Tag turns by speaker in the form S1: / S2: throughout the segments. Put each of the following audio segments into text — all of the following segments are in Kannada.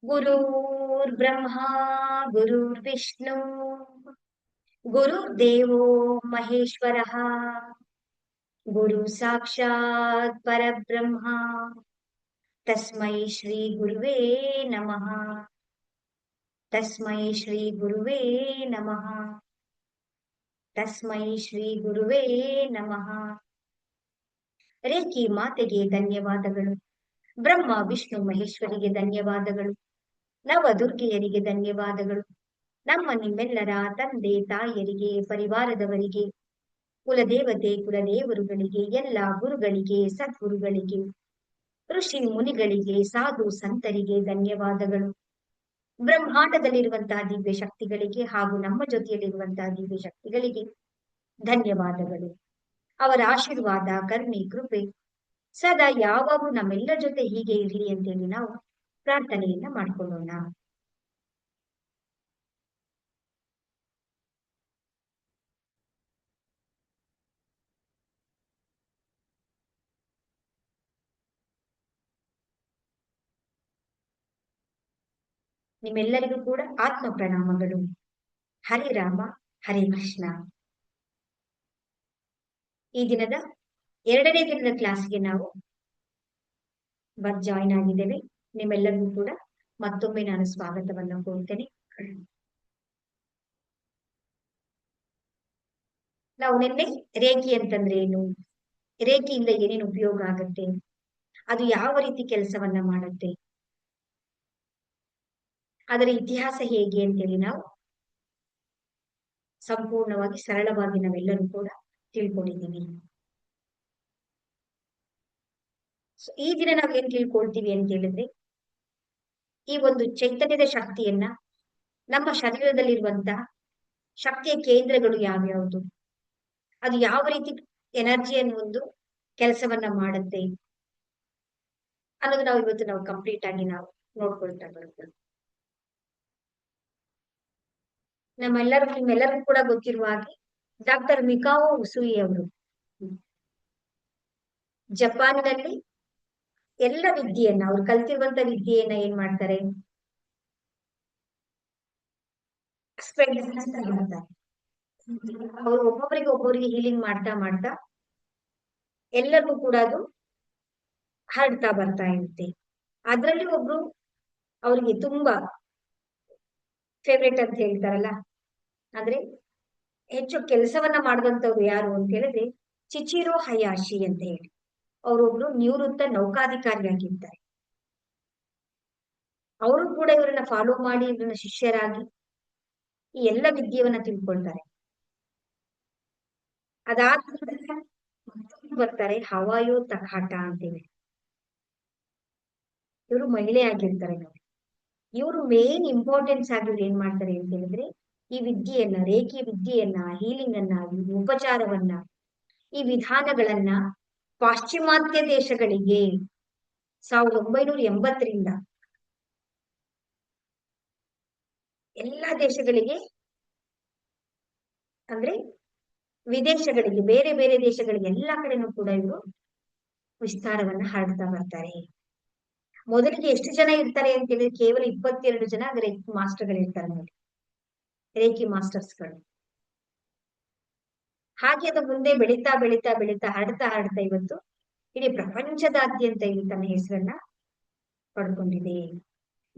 S1: गुरुर्ब्रह्मा गुरुर्विष्णु गुरुर्देवो महेश्वरः गुरु साक्षात् परब्रह्मा तस्मै श्री गुरुवे नमः। तस्मै श्री गुरुवे नमः। तस्मै श्री गुरुवे नमः। ರೇಖಿ ಮಾತೆಗೆ ಧನ್ಯವಾದಗಳು. ಬ್ರಹ್ಮ ವಿಷ್ಣು ಮಹೇಶ್ವರಿಗೆ ಧನ್ಯವಾದಗಳು. ನವದುರ್ಗೆಯರಿಗೆ ಧನ್ಯವಾದಗಳು. ನಮ್ಮ ನಿಮ್ಮೆಲ್ಲರ ತಂದೆ ತಾಯಿಯರಿಗೆ, ಪರಿವಾರದವರಿಗೆ, ಕುಲದೇವತೆ ಕುಲದೇವರುಗಳಿಗೆ, ಎಲ್ಲ ಗುರುಗಳಿಗೆ, ಸದ್ಗುರುಗಳಿಗೆ, ಋಷಿ ಮುನಿಗಳಿಗೆ, ಸಾಧು ಸಂತರಿಗೆ ಧನ್ಯವಾದಗಳು. ಬ್ರಹ್ಮಾಂಡದಲ್ಲಿರುವಂತಹ ದಿವ್ಯ ಶಕ್ತಿಗಳಿಗೆ ಹಾಗೂ ನಮ್ಮ ಜೊತೆಯಲ್ಲಿರುವಂತಹ ದಿವ್ಯ ಶಕ್ತಿಗಳಿಗೆ ಧನ್ಯವಾದಗಳು. ಅವರ ಆಶೀರ್ವಾದ, ಕರುಣೆ, ಕೃಪೆ ಸದಾ ಯಾವಾಗೂ ನಮ್ಮೆಲ್ಲರ ಜೊತೆ ಹೀಗೆ ಇರಲಿ ಅಂತೇಳಿ ನಾವು ಪ್ರಾರ್ಥನೆಯನ್ನ ಮಾಡ್ಕೊಳ್ಳೋಣ. ನಿಮ್ಮೆಲ್ಲರಿಗೂ ಕೂಡ ಆತ್ಮ ಪ್ರಣಾಮಗಳು. ಹರೇ ರಾಮ ಹರೇ ಕೃಷ್ಣ. ಈ ದಿನದ 2ನೇ ದಿನದ ಕ್ಲಾಸ್ಗೆ ನಾವು ಜಾಯಿನ್ ಆಗಿದ್ದೇವೆ. ನಿಮ್ಮೆಲ್ಲರಿಗೂ ಕೂಡ ಮತ್ತೊಮ್ಮೆ ನಾನು ಸ್ವಾಗತವನ್ನು ಕೋರ್ತೇನೆ. ನಾವು ನಿನ್ನೆ ರೇಖಿ ಅಂತಂದ್ರೆ ಏನು, ರೇಖಿಯಿಂದ ಏನೇನು ಉಪಯೋಗ ಆಗುತ್ತೆ, ಅದು ಯಾವ ರೀತಿ ಕೆಲಸವನ್ನ ಮಾಡುತ್ತೆ, ಅದರ ಇತಿಹಾಸ ಹೇಗೆ ಅಂತೇಳಿ ನಾವು ಸಂಪೂರ್ಣವಾಗಿ ಸರಳವಾಗಿ ನಾವೆಲ್ಲರೂ ಕೂಡ ತಿಳ್ಕೊಂಡಿದ್ದೀವಿ. ಈ ದಿನ ನಾವ್ ಏನ್ ತಿಳ್ಕೊಳ್ತೀವಿ ಅಂತ ಹೇಳಿದ್ರೆ, ಈ ಒಂದು ಚೈತನ್ಯದ ಶಕ್ತಿಯನ್ನ, ನಮ್ಮ ಶರೀರದಲ್ಲಿರುವಂತಹ ಶಕ್ತಿಯ ಕೇಂದ್ರಗಳು ಯಾವ್ಯಾವುದು, ಅದು ಯಾವ ರೀತಿ ಎನರ್ಜಿಯನ್ನು ಒಂದು ಕೆಲಸವನ್ನ ಮಾಡುತ್ತೆ ಅನ್ನೋದು ನಾವು ಕಂಪ್ಲೀಟ್ ಆಗಿ ನಾವು ನೋಡ್ಕೊಳ್ತಾ ಬರ್ತೇವೆ. ನಿಮ್ಮೆಲ್ಲರಿಗೂ ಕೂಡ ಗೊತ್ತಿರುವ ಹಾಗೆ ಡಾಕ್ಟರ್ ಮಿಕಾವೋ ಉಸುಯಿ ಅವರು ಜಪಾನಿನಲ್ಲಿ ಎಲ್ಲ ವಿದ್ಯೆಯನ್ನ, ಅವ್ರು ಕಲ್ತಿರುವಂತ ವಿದ್ಯೆಯನ್ನ ಏನ್ ಮಾಡ್ತಾರೆ, ಸ್ಪ್ರೆಡ್ ಮಾಡ್ತಾರೆ. ಅವ್ರು ಒಬ್ಬೊಬ್ಬರಿಗೆ ಹೀಲಿಂಗ್ ಮಾಡ್ತಾ ಮಾಡ್ತಾ ಎಲ್ಲರಿಗೂ ಕೂಡ ಅದು ಹರಡ್ತಾ ಬರ್ತಾ ಇರುತ್ತೆ. ಅದ್ರಲ್ಲಿ ಒಬ್ರು ಅವ್ರಿಗೆ ತುಂಬಾ ಫೇವ್ರೇಟ್ ಅಂತ ಹೇಳ್ತಾರಲ್ಲ, ಅಂದ್ರೆ ಹೆಚ್ಚು ಕೆಲಸವನ್ನ ಮಾಡಿದಂತವ್ರು ಯಾರು ಅಂತ ಹೇಳಿದ್ರೆ ಚಿಚಿರೋ ಹಯಾಶಿ ಅಂತ ಹೇಳಿ, ಅವರೊಬ್ರು ನಿವೃತ್ತ ನೌಕಾಧಿಕಾರಿಯಾಗಿದ್ದಾರೆ. ಅವರು ಕೂಡ ಇವರನ್ನ ಫಾಲೋ ಮಾಡಿ ಇವ್ರನ್ನ ಶಿಷ್ಯರಾಗಿ ಈ ಎಲ್ಲ ವಿದ್ಯೆಯನ್ನ ತಿಳ್ಕೊಳ್ತಾರೆ. ಅದಾದ ಬರ್ತಾರೆ ಹವಾಯೋ ತಕಾಟ ಅಂತೇಳಿ, ಇವರು ಮಹಿಳೆ ಆಗಿರ್ತಾರೆ. ನೋಡಿ, ಇವರು ಮೇನ್ ಇಂಪಾರ್ಟೆನ್ಸ್ ಆಗಿ ಏನ್ ಮಾಡ್ತಾರೆ ಅಂತ ಹೇಳಿದ್ರೆ, ಈ ವಿದ್ಯೆಯನ್ನ, ರೇಖಿ ವಿದ್ಯೆಯನ್ನ, ಹೀಲಿಂಗ್ ಅನ್ನ, ಉಪಚಾರವನ್ನ, ಈ ವಿಧಾನಗಳನ್ನ ಪಾಶ್ಚಿಮಾತ್ಯ ದೇಶಗಳಿಗೆ 1980ರಿಂದ ಎಲ್ಲಾ ದೇಶಗಳಿಗೆ, ಅಂದ್ರೆ ವಿದೇಶಗಳಿಗೆ, ಬೇರೆ ಬೇರೆ ದೇಶಗಳಿಗೆ, ಎಲ್ಲಾ ಕಡೆನೂ ಕೂಡ ಇವರು ವಿಸ್ತಾರವನ್ನ ಹರಡ್ತಾ ಬರ್ತಾರೆ. ಮೊದಲಿಗೆ ಎಷ್ಟು ಜನ ಇರ್ತಾರೆ ಅಂತ ಹೇಳಿದ್ರೆ ಕೇವಲ 22 ಜನ ರೇಖಿ ಮಾಸ್ಟರ್ಗಳು ಇರ್ತಾರೆ ನೋಡಿ, ರೇಖಿ ಮಾಸ್ಟರ್ಸ್ಗಳು. ಹಾಗೆ ಅದು ಮುಂದೆ ಬೆಳೀತಾ ಬೆಳೀತಾ ಬೆಳೀತಾ ಹರಡ್ತಾ ಹರಡ್ತಾ ಇವತ್ತು ಇಡೀ ಪ್ರಪಂಚದಾದ್ಯಂತ ಇದು ತನ್ನ ಹೆಸರನ್ನ ಪಡ್ಕೊಂಡಿದೆ.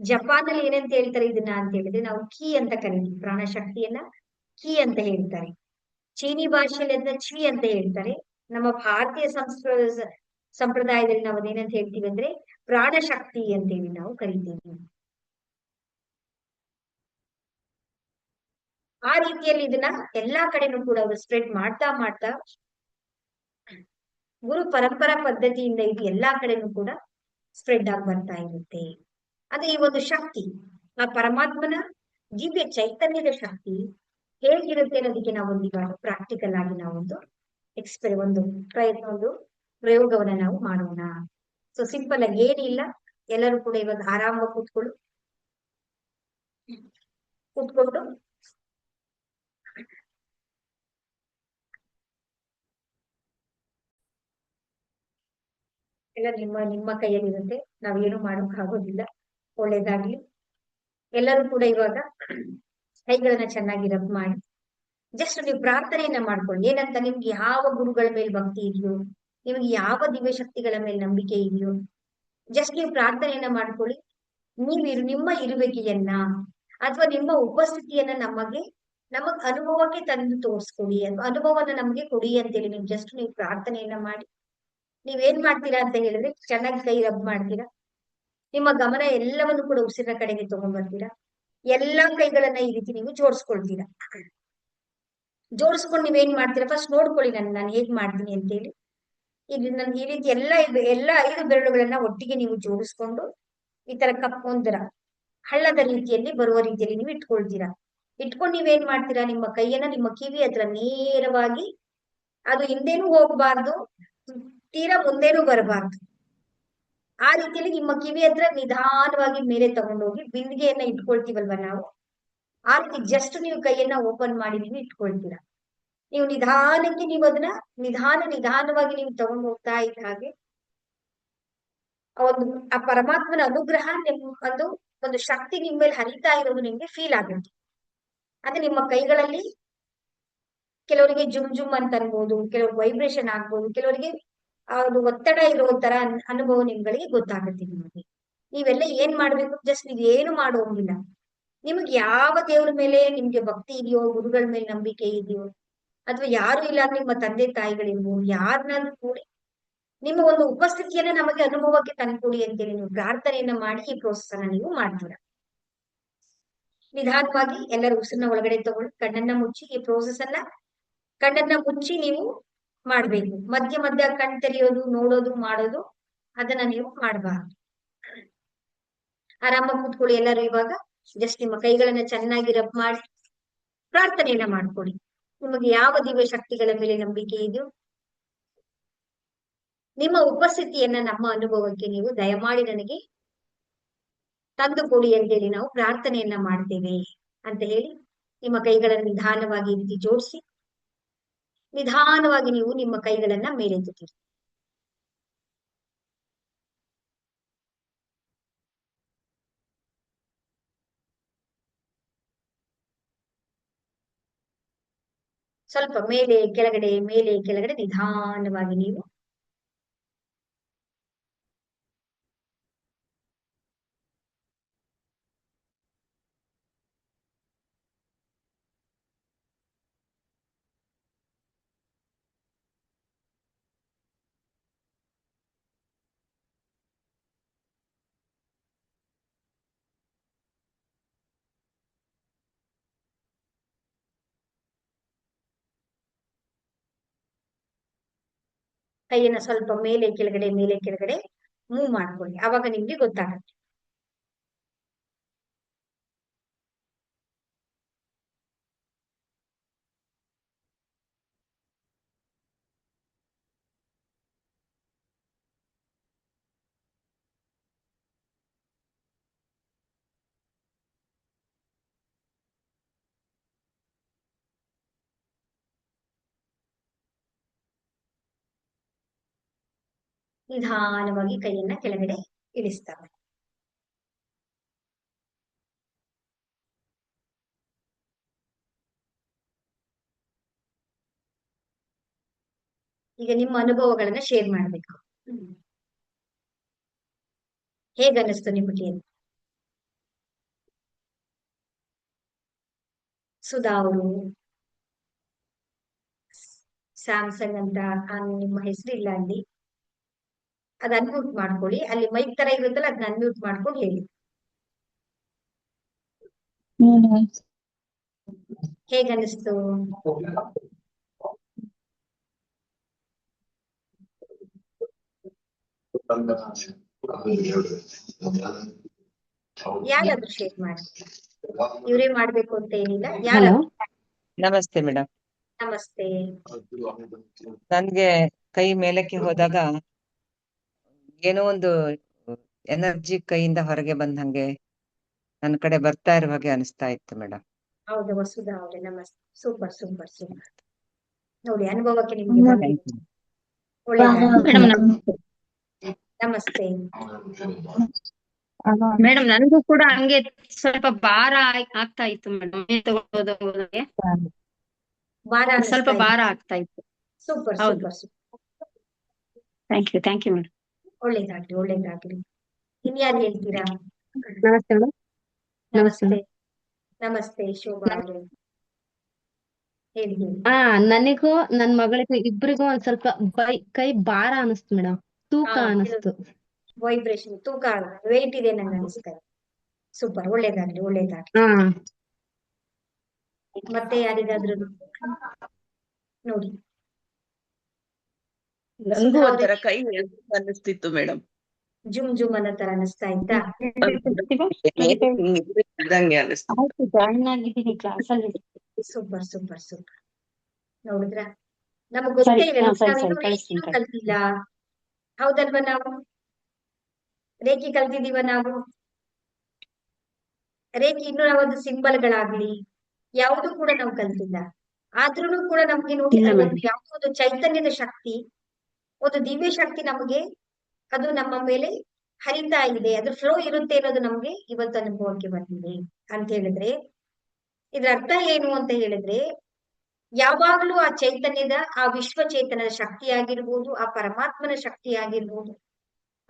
S1: ಜಪಾನ್ ಅಲ್ಲಿ ಏನಂತ ಹೇಳ್ತಾರೆ ಇದನ್ನ ಅಂತ ಹೇಳಿದ್ರೆ, ನಾವು ಕೀ ಅಂತ ಕರೀತೀವಿ, ಪ್ರಾಣಶಕ್ತಿಯನ್ನ ಕೀ ಅಂತ ಹೇಳ್ತಾರೆ. ಚೀನಿ ಭಾಷೆಯಲ್ಲಿ ಅದನ್ನ ಚಿ ಅಂತ ಹೇಳ್ತಾರೆ. ನಮ್ಮ ಭಾರತೀಯ ಸಂಪ್ರದಾಯದಲ್ಲಿ ನಾವು ಅದೇನಂತ ಹೇಳ್ತೀವಿ ಅಂದ್ರೆ ಪ್ರಾಣಶಕ್ತಿ ಅಂತೇಳಿ ನಾವು ಕರಿತೀವಿ. ಆ ರೀತಿಯಲ್ಲಿ ಇದನ್ನ ಎಲ್ಲಾ ಕಡೆನೂ ಕೂಡ ಅವರು ಸ್ಪ್ರೆಡ್ ಮಾಡ್ತಾ ಮಾಡ್ತಾ ಗುರು ಪರಂಪರಾ ಪದ್ಧತಿಯಿಂದ ಇದು ಎಲ್ಲಾ ಕಡೆನೂ ಕೂಡ ಸ್ಪ್ರೆಡ್ ಆಗಿ ಬರ್ತಾ ಇರುತ್ತೆ. ಅದೇ ಈ ಒಂದು ಶಕ್ತಿ, ಆ ಪರಮಾತ್ಮನ ದಿವ್ಯ ಚೈತನ್ಯದ ಶಕ್ತಿ ಹೇಗಿರುತ್ತೆ ಅನ್ನೋದಕ್ಕೆ ನಾವೊಂದು ಇವಾಗ ಪ್ರಾಕ್ಟಿಕಲ್ ಆಗಿ ನಾವೊಂದು ಒಂದು ಪ್ರಯೋಗವನ್ನ ನಾವು ಮಾಡೋಣ. ಸೊ ಸಿಂಪಲ್ ಆಗಿ ಏನಿಲ್ಲ, ಎಲ್ಲರೂ ಕೂಡ ಇವಾಗ ಆರಾಮಾಗಿ ಕೂತ್ಕೊಂಡು ಎಲ್ಲ ನಿಮ್ಮ ನಿಮ್ಮ ಕೈಯಲ್ಲಿ ಇರುತ್ತೆ, ನಾವೇನು ಮಾಡೋಕ್ ಆಗೋದಿಲ್ಲ. ಒಳ್ಳೇದಾಗ್ಲಿ. ಎಲ್ಲರೂ ಕೂಡ ಇವಾಗ ಕೈಗಳನ್ನ ಚೆನ್ನಾಗಿ ರಬ್ ಮಾಡಿ ಜಸ್ಟ್ ನೀವು ಪ್ರಾರ್ಥನೆಯನ್ನ ಮಾಡ್ಕೊಳ್ಳಿ. ಏನಂತ, ನಿಮ್ಗೆ ಯಾವ ಗುರುಗಳ ಮೇಲೆ ಭಕ್ತಿ ಇದೆಯೋ, ನಿಮ್ಗೆ ಯಾವ ದಿವ್ಯ ಶಕ್ತಿಗಳ ಮೇಲೆ ನಂಬಿಕೆ ಇದೆಯೋ, ಜಸ್ಟ್ ನೀವು ಪ್ರಾರ್ಥನೆಯನ್ನ ಮಾಡ್ಕೊಳ್ಳಿ. ನಿಮ್ಮ ಇರುವಿಕೆಯನ್ನ ಅಥವಾ ನಿಮ್ಮ ಉಪಸ್ಥಿತಿಯನ್ನ ನಮಗ್ ಅನುಭವಕ್ಕೆ ತಂದು ತೋರಿಸ್ಕೊಡಿ, ಅನುಭವನ ನಮ್ಗೆ ಕೊಡಿ ಅಂತೇಳಿ ನೀವು ಜಸ್ಟ್ ನೀವು ಪ್ರಾರ್ಥನೆಯನ್ನ ಮಾಡಿ. ನೀವೇನ್ ಮಾಡ್ತೀರಾ ಅಂತ ಹೇಳಿದ್ರೆ, ಚೆನ್ನಾಗಿ ಕೈ ರಬ್ ಮಾಡ್ತೀರಾ, ನಿಮ್ಮ ಗಮನ ಎಲ್ಲವನ್ನು ಕೂಡ ಉಸಿರಿನ ಕಡೆಗೆ ತಗೊಂಡ್ಬರ್ತೀರಾ, ಎಲ್ಲಾ ಕೈಗಳನ್ನ ಈ ರೀತಿ ನೀವು ಜೋಡಿಸ್ಕೊಳ್ತೀರಾ. ಜೋಡಿಸ್ಕೊಂಡು ನೀವೇನ್ ಮಾಡ್ತೀರಾ, ಫಸ್ಟ್ ನೋಡ್ಕೊಳ್ಳಿ ನಾನು ಹೇಗ್ ಮಾಡ್ತೀನಿ ಅಂತೇಳಿ. ಇದು ನನ್ಗೆ ಈ ರೀತಿ ಎಲ್ಲ 5 ಬೆರಳುಗಳನ್ನ ಒಟ್ಟಿಗೆ ನೀವು ಜೋಡಿಸ್ಕೊಂಡು ಈ ತರ ಒಂದರ ಹಳ್ಳದ ರೀತಿಯಲ್ಲಿ ಬರುವ ರೀತಿಯಲ್ಲಿ ನೀವು ಇಟ್ಕೊಳ್ತೀರಾ. ಇಟ್ಕೊಂಡು ನೀವೇನ್ ಮಾಡ್ತೀರಾ, ನಿಮ್ಮ ಕೈಯನ್ನ ನಿಮ್ಮ ಕಿವಿ ಹತ್ರ ನೇರವಾಗಿ, ಅದು ಹಿಂದೇನೂ ಹೋಗ್ಬಾರ್ದು, ತೀರಾ ಮುಂದೇನೂ ಬರಬಾರ್ದು, ಆ ರೀತಿಯಲ್ಲಿ ನಿಮ್ಮ ಕಿವಿ ಹತ್ರ ನಿಧಾನವಾಗಿ ಮೇಲೆ ತಗೊಂಡೋಗಿ ಬಿಂದಿಗೆಯನ್ನ ಇಟ್ಕೊಳ್ತೀವಲ್ವ ನಾವು, ಆ ರೀತಿ ಜಸ್ಟ್ ನೀವು ಕೈಯನ್ನ ಓಪನ್ ಮಾಡಿ ನೀವು ಇಟ್ಕೊಳ್ತೀರಾ. ನೀವು ನಿಧಾನಕ್ಕೆ ನೀವು ಅದನ್ನ ನಿಧಾನವಾಗಿ ನೀವು ತಗೊಂಡು ಹೋಗ್ತಾ ಇದ್ದ ಹಾಗೆ ಆ ಪರಮಾತ್ಮನ ಅನುಗ್ರಹ ಒಂದು ಶಕ್ತಿ ನಿಮ್ ಮೇಲೆ ಹರಿತಾ ಇರೋದು ನಿಮ್ಗೆ ಫೀಲ್ ಆಗುತ್ತೆ. ಅದೇ ನಿಮ್ಮ ಕೈಗಳಲ್ಲಿ ಕೆಲವರಿಗೆ ಜುಮ್ ಅಂತ ಅನ್ಬೋದು, ಕೆಲವ್ರಿಗೆ ವೈಬ್ರೇಷನ್ ಆಗ್ಬೋದು, ಕೆಲವರಿಗೆ ಅದು ಒತ್ತಡ ಇರೋ ತರ ಅನುಭವ ನಿಮ್ಗಳಿಗೆ ಗೊತ್ತಾಗುತ್ತೆ. ನೀವೆಲ್ಲ ಏನ್ ಮಾಡ್ಬೇಕು, ಜಸ್ಟ್ ನೀವ್ ಏನು ಮಾಡೋಂಗಿಲ್ಲ. ನಿಮ್ಗೆ ಯಾವ ದೇವ್ರ ಮೇಲೆ ನಿಮ್ಗೆ ಭಕ್ತಿ ಇದೆಯೋ, ಗುರುಗಳ ಮೇಲೆ ನಂಬಿಕೆ ಇದೆಯೋ, ಅಥವಾ ಯಾರು ಇಲ್ಲ ನಿಮ್ಮ ತಂದೆ ತಾಯಿಗಳಿರ್ಬೋದು, ಯಾರನ್ನಾದ್ರೂ ಕೂಡಿ ನಿಮ್ಮ ಒಂದು ಉಪಸ್ಥಿತಿಯನ್ನ ನಮಗೆ ಅನುಭವಕ್ಕೆ ತಂದ್ಕೊಡಿ ಅಂತೇಳಿ ನೀವು ಪ್ರಾರ್ಥನೆಯನ್ನ ಮಾಡಿ ಈ ಪ್ರೋಸೆಸ್ ಅನ್ನ ನೀವು ಮಾಡ್ತೀರಾ. ನಿಧಾನವಾಗಿ ಎಲ್ಲರೂ ಉಸಿರನ್ನ ಒಳಗಡೆ ತಗೊಳ್ಳಿ, ಕಣ್ಣನ್ನ ಮುಚ್ಚಿ ಈ ಪ್ರೋಸೆಸ್ ಅನ್ನ ಕಣ್ಣನ್ನ ಮುಚ್ಚಿ ನೀವು ಮಾಡ್ಬೇಕು. ಮಧ್ಯ ಕಣ್ ತೆರೆಯೋದು, ನೋಡೋದು, ಮಾಡೋದು ಅದನ್ನ ನೀವು ಮಾಡಬಾರ್ದು. ಆರಾಮಾಗಿ ಕೂತ್ಕೊಳ್ಳಿ. ಎಲ್ಲರೂ ಇವಾಗ ಜಸ್ಟ್ ನಿಮ್ಮ ಕೈಗಳನ್ನ ಚೆನ್ನಾಗಿ ರಬ್ ಮಾಡಿ ಪ್ರಾರ್ಥನೆಯನ್ನ ಮಾಡ್ಕೊಳ್ಳಿ. ನಿಮಗೆ ಯಾವ ದಿವ್ಯ ಶಕ್ತಿಗಳ ಮೇಲೆ ನಂಬಿಕೆ ಇದೆಯೋ, ನಿಮ್ಮ ಉಪಸ್ಥಿತಿಯನ್ನ ನಮ್ಮ ಅನುಭವಕ್ಕೆ ನೀವು ದಯಮಾಡಿ ನನಗೆ ತಂದು ಕೊಡಿ ಅಂತೇಳಿ ನಾವು ಪ್ರಾರ್ಥನೆಯನ್ನ ಮಾಡ್ತೇವೆ ಅಂತ ಹೇಳಿ ನಿಮ್ಮ ಕೈಗಳನ್ನು ನಿಧಾನವಾಗಿ ಈ ರೀತಿ ಜೋಡಿಸಿ ನಿಧಾನವಾಗಿ ನೀವು ನಿಮ್ಮ ಕೈಗಳನ್ನ ಮೇಲೆತ್ತುತ್ತೀರಿ. ಸ್ವಲ್ಪ ಮೇಲೆ ಕೆಳಗಡೆ ನಿಧಾನವಾಗಿ ನೀವು ಕೈಯನ್ನ ಸ್ವಲ್ಪ ಮೇಲೆ ಕೆಳಗಡೆ ಮೂವ್ ಮಾಡ್ಕೊಳ್ಳಿ. ಅವಾಗ ನಿಮ್ಗೆ ಗೊತ್ತಾಗುತ್ತೆ. ನಿಧಾನವಾಗಿ ಕೈಯನ್ನ ಕೆಳಗಡೆ ಇಳಿಸ್ತಾರೆ. ಈಗ ನಿಮ್ಮ ಅನುಭವಗಳನ್ನ ಶೇರ್ ಮಾಡ್ಬೇಕು. ಹೇಗನ್ನಿಸ್ತು ನಿಮಗೆ? ಸುಧಾ ಅವರು ಸ್ಯಾಮ್ಸಂಗ್ ಅಂತ ನಿಮ್ಮ ಹೆಸರಿಲ್ಲ ಅಲ್ಲಿ, ಅದ್ ಅನ್ಮ್ಯೂಟ್ ಮಾಡ್ಕೊಳ್ಳಿ. ಅಲ್ಲಿ ಮೈಕ್ ತರ ಇರುತ್ತಲ್ಲ, ಅದನ್ನ ಅನ್ಮ್ಯೂಟ್ ಮಾಡ್ಕೊಂಡು ಹೇಳಿ. ಹೇಗನ್ನಿಸ್ತು? ಯಾರಾದ್ರೂ ಶೇರ್ ಮಾಡಿ, ಇವರೇ ಮಾಡ್ಬೇಕು ಅಂತ ಏನಿಲ್ಲ. ಯಾರು?
S2: ನಮಸ್ತೆ ಮೇಡಮ್.
S1: ನಮಸ್ತೆ.
S2: ನನ್ಗೆ ಕೈ ಮೇಲಕ್ಕೆ ಹೋದಾಗ ಏನೋ ಒಂದು ಎನರ್ಜಿ ಕೈಯಿಂದ ಹೊರಗೆ ಬಂದಂಗೆ ನನ್ನ ಕಡೆ ಬರ್ತಾ ಇರುವ ಹಾಗೆ ಅನಿಸ್ತಾ ಇತ್ತು ಮೇಡಮ್.
S1: ಹೌದು ವಸುಧಾ ಅವರೇ, ನಮಸ್ತೆ. ಸೂಪರ್. ನೋಡಿ, ಅನುಭವಕ್ಕೆ ನಿಮ್ಗೆ ಬಂದಿದೆ. ಒಳ್ಳೆಯದು. ನಮಸ್ತೆ.
S3: ಮೇಡಮ್ ನನಗೂ ಕೂಡ ಹಂಗೆ ಸ್ವಲ್ಪ ಭಾರ ಆಗ್ತಾ ಇತ್ತು ಮೇಡಮ್ ತಗೊಳ್ಳೋದಕ್ಕೆ
S1: ಭಾರ
S3: ಸ್ವಲ್ಪ
S1: ಅನಿಸ್ತಾ ಇದೆ.
S3: ಭಾರ ಆಗ್ತಾ ಇತ್ತು.
S1: ಸೂಪರ್
S3: ಹೌದು.
S1: Super super.
S3: Thank you madam.
S1: ಒಳ್ಳೇದಾಗ್ಲಿ ಒಳ್ಳೇದಾಗ್ಲಿ. ಇನ್ಯಾರು ಹೇಳ್ತೀರಾ?
S3: ನಮಸ್ತೆ ಮೇಡಮ್.
S1: ನಮಸ್ತೆ ನಮಸ್ತೆ ಶೋಭಾ ಅವ್ರೆ, ಹೇಳಿ ಹೇಳಿ.
S4: ನನಗೂ ನನ್ ಮಗಳಿಗೂ ಇಬ್ರಿಗೂ ಒಂದ್ ಸ್ವಲ್ಪ ಕೈ ಭಾರ ಅನಿಸ್ತು ಮೇಡಮ್, ತೂಕ ಅನಿಸ್ತು.
S1: ವೈಬ್ರೇಷನ್, ತೂಕ ವೆಯ್ಟ್ ಇದೆ ನಂಗೆ ಅನಿಸ್ತಾ ಇದೆ. ಸೂಪರ್, ಒಳ್ಳೇದಾಗ್ಲಿ ಒಳ್ಳೇದಾಗ್ಲಿ. ಮತ್ತೆ ಯಾರಿಗಾದ್ರೂ ನೋಡಿ.
S5: ನಂಗೂ ಒಂಥರ ಕೈ ಅನ್ನಿಸ್ತಿತ್ತು ಮೇಡಮ್.
S1: ಜುಮ್ ಜುಮ್ ಅನ್ನೋ ತರ ಅನಿಸ್ತಾ ಇತ್ತಾ? Super super super. ನೋಡಿದ್ರ, ನಮಗ್ ಗೊತ್ತೇ ಇಲ್ಲ, ನಾವಿನ್ನೂ ರೇಖಿನೂ ಕಲ್ತಿಲ್ಲ. ಹೌದಲ್ವಾ? ನಾವು ರೇಖಿ ಕಲ್ತಿದೀವ ನಾವು? ರೇಖಿ ಇನ್ನೂ ನಾವೊಂದು ಸಿಂಬಲ್ಗಳಾಗ್ಲಿ ಯಾವುದು ಕೂಡ ನಾವು ಕಲ್ತಿಲ್ಲ. ಆದ್ರೂ ಕೂಡ ನಮ್ಗೆ ನೋಡಿ ಒಂದು ಯಾವುದೋ ಒಂದು ಚೈತನ್ಯದ ಶಕ್ತಿ, ಒಂದು ದಿವ್ಯ ಶಕ್ತಿ ನಮಗೆ ಅದು ನಮ್ಮ ಮೇಲೆ ಹರಿತಾ ಇದೆ, ಅದು ಫ್ಲೋ ಇರುತ್ತೆ ಅನ್ನೋದು ನಮ್ಗೆ ಇವತ್ತು ಅನುಭವಕ್ಕೆ ಬಂದಿದೆ. ಅಂತ ಹೇಳಿದ್ರೆ ಇದ್ರ ಅರ್ಥ ಏನು ಅಂತ ಹೇಳಿದ್ರೆ, ಯಾವಾಗ್ಲೂ ಆ ಚೈತನ್ಯದ, ಆ ವಿಶ್ವ ಚೇತನದ ಶಕ್ತಿ ಆಗಿರ್ಬೋದು, ಆ ಪರಮಾತ್ಮನ ಶಕ್ತಿ ಆಗಿರ್ಬೋದು,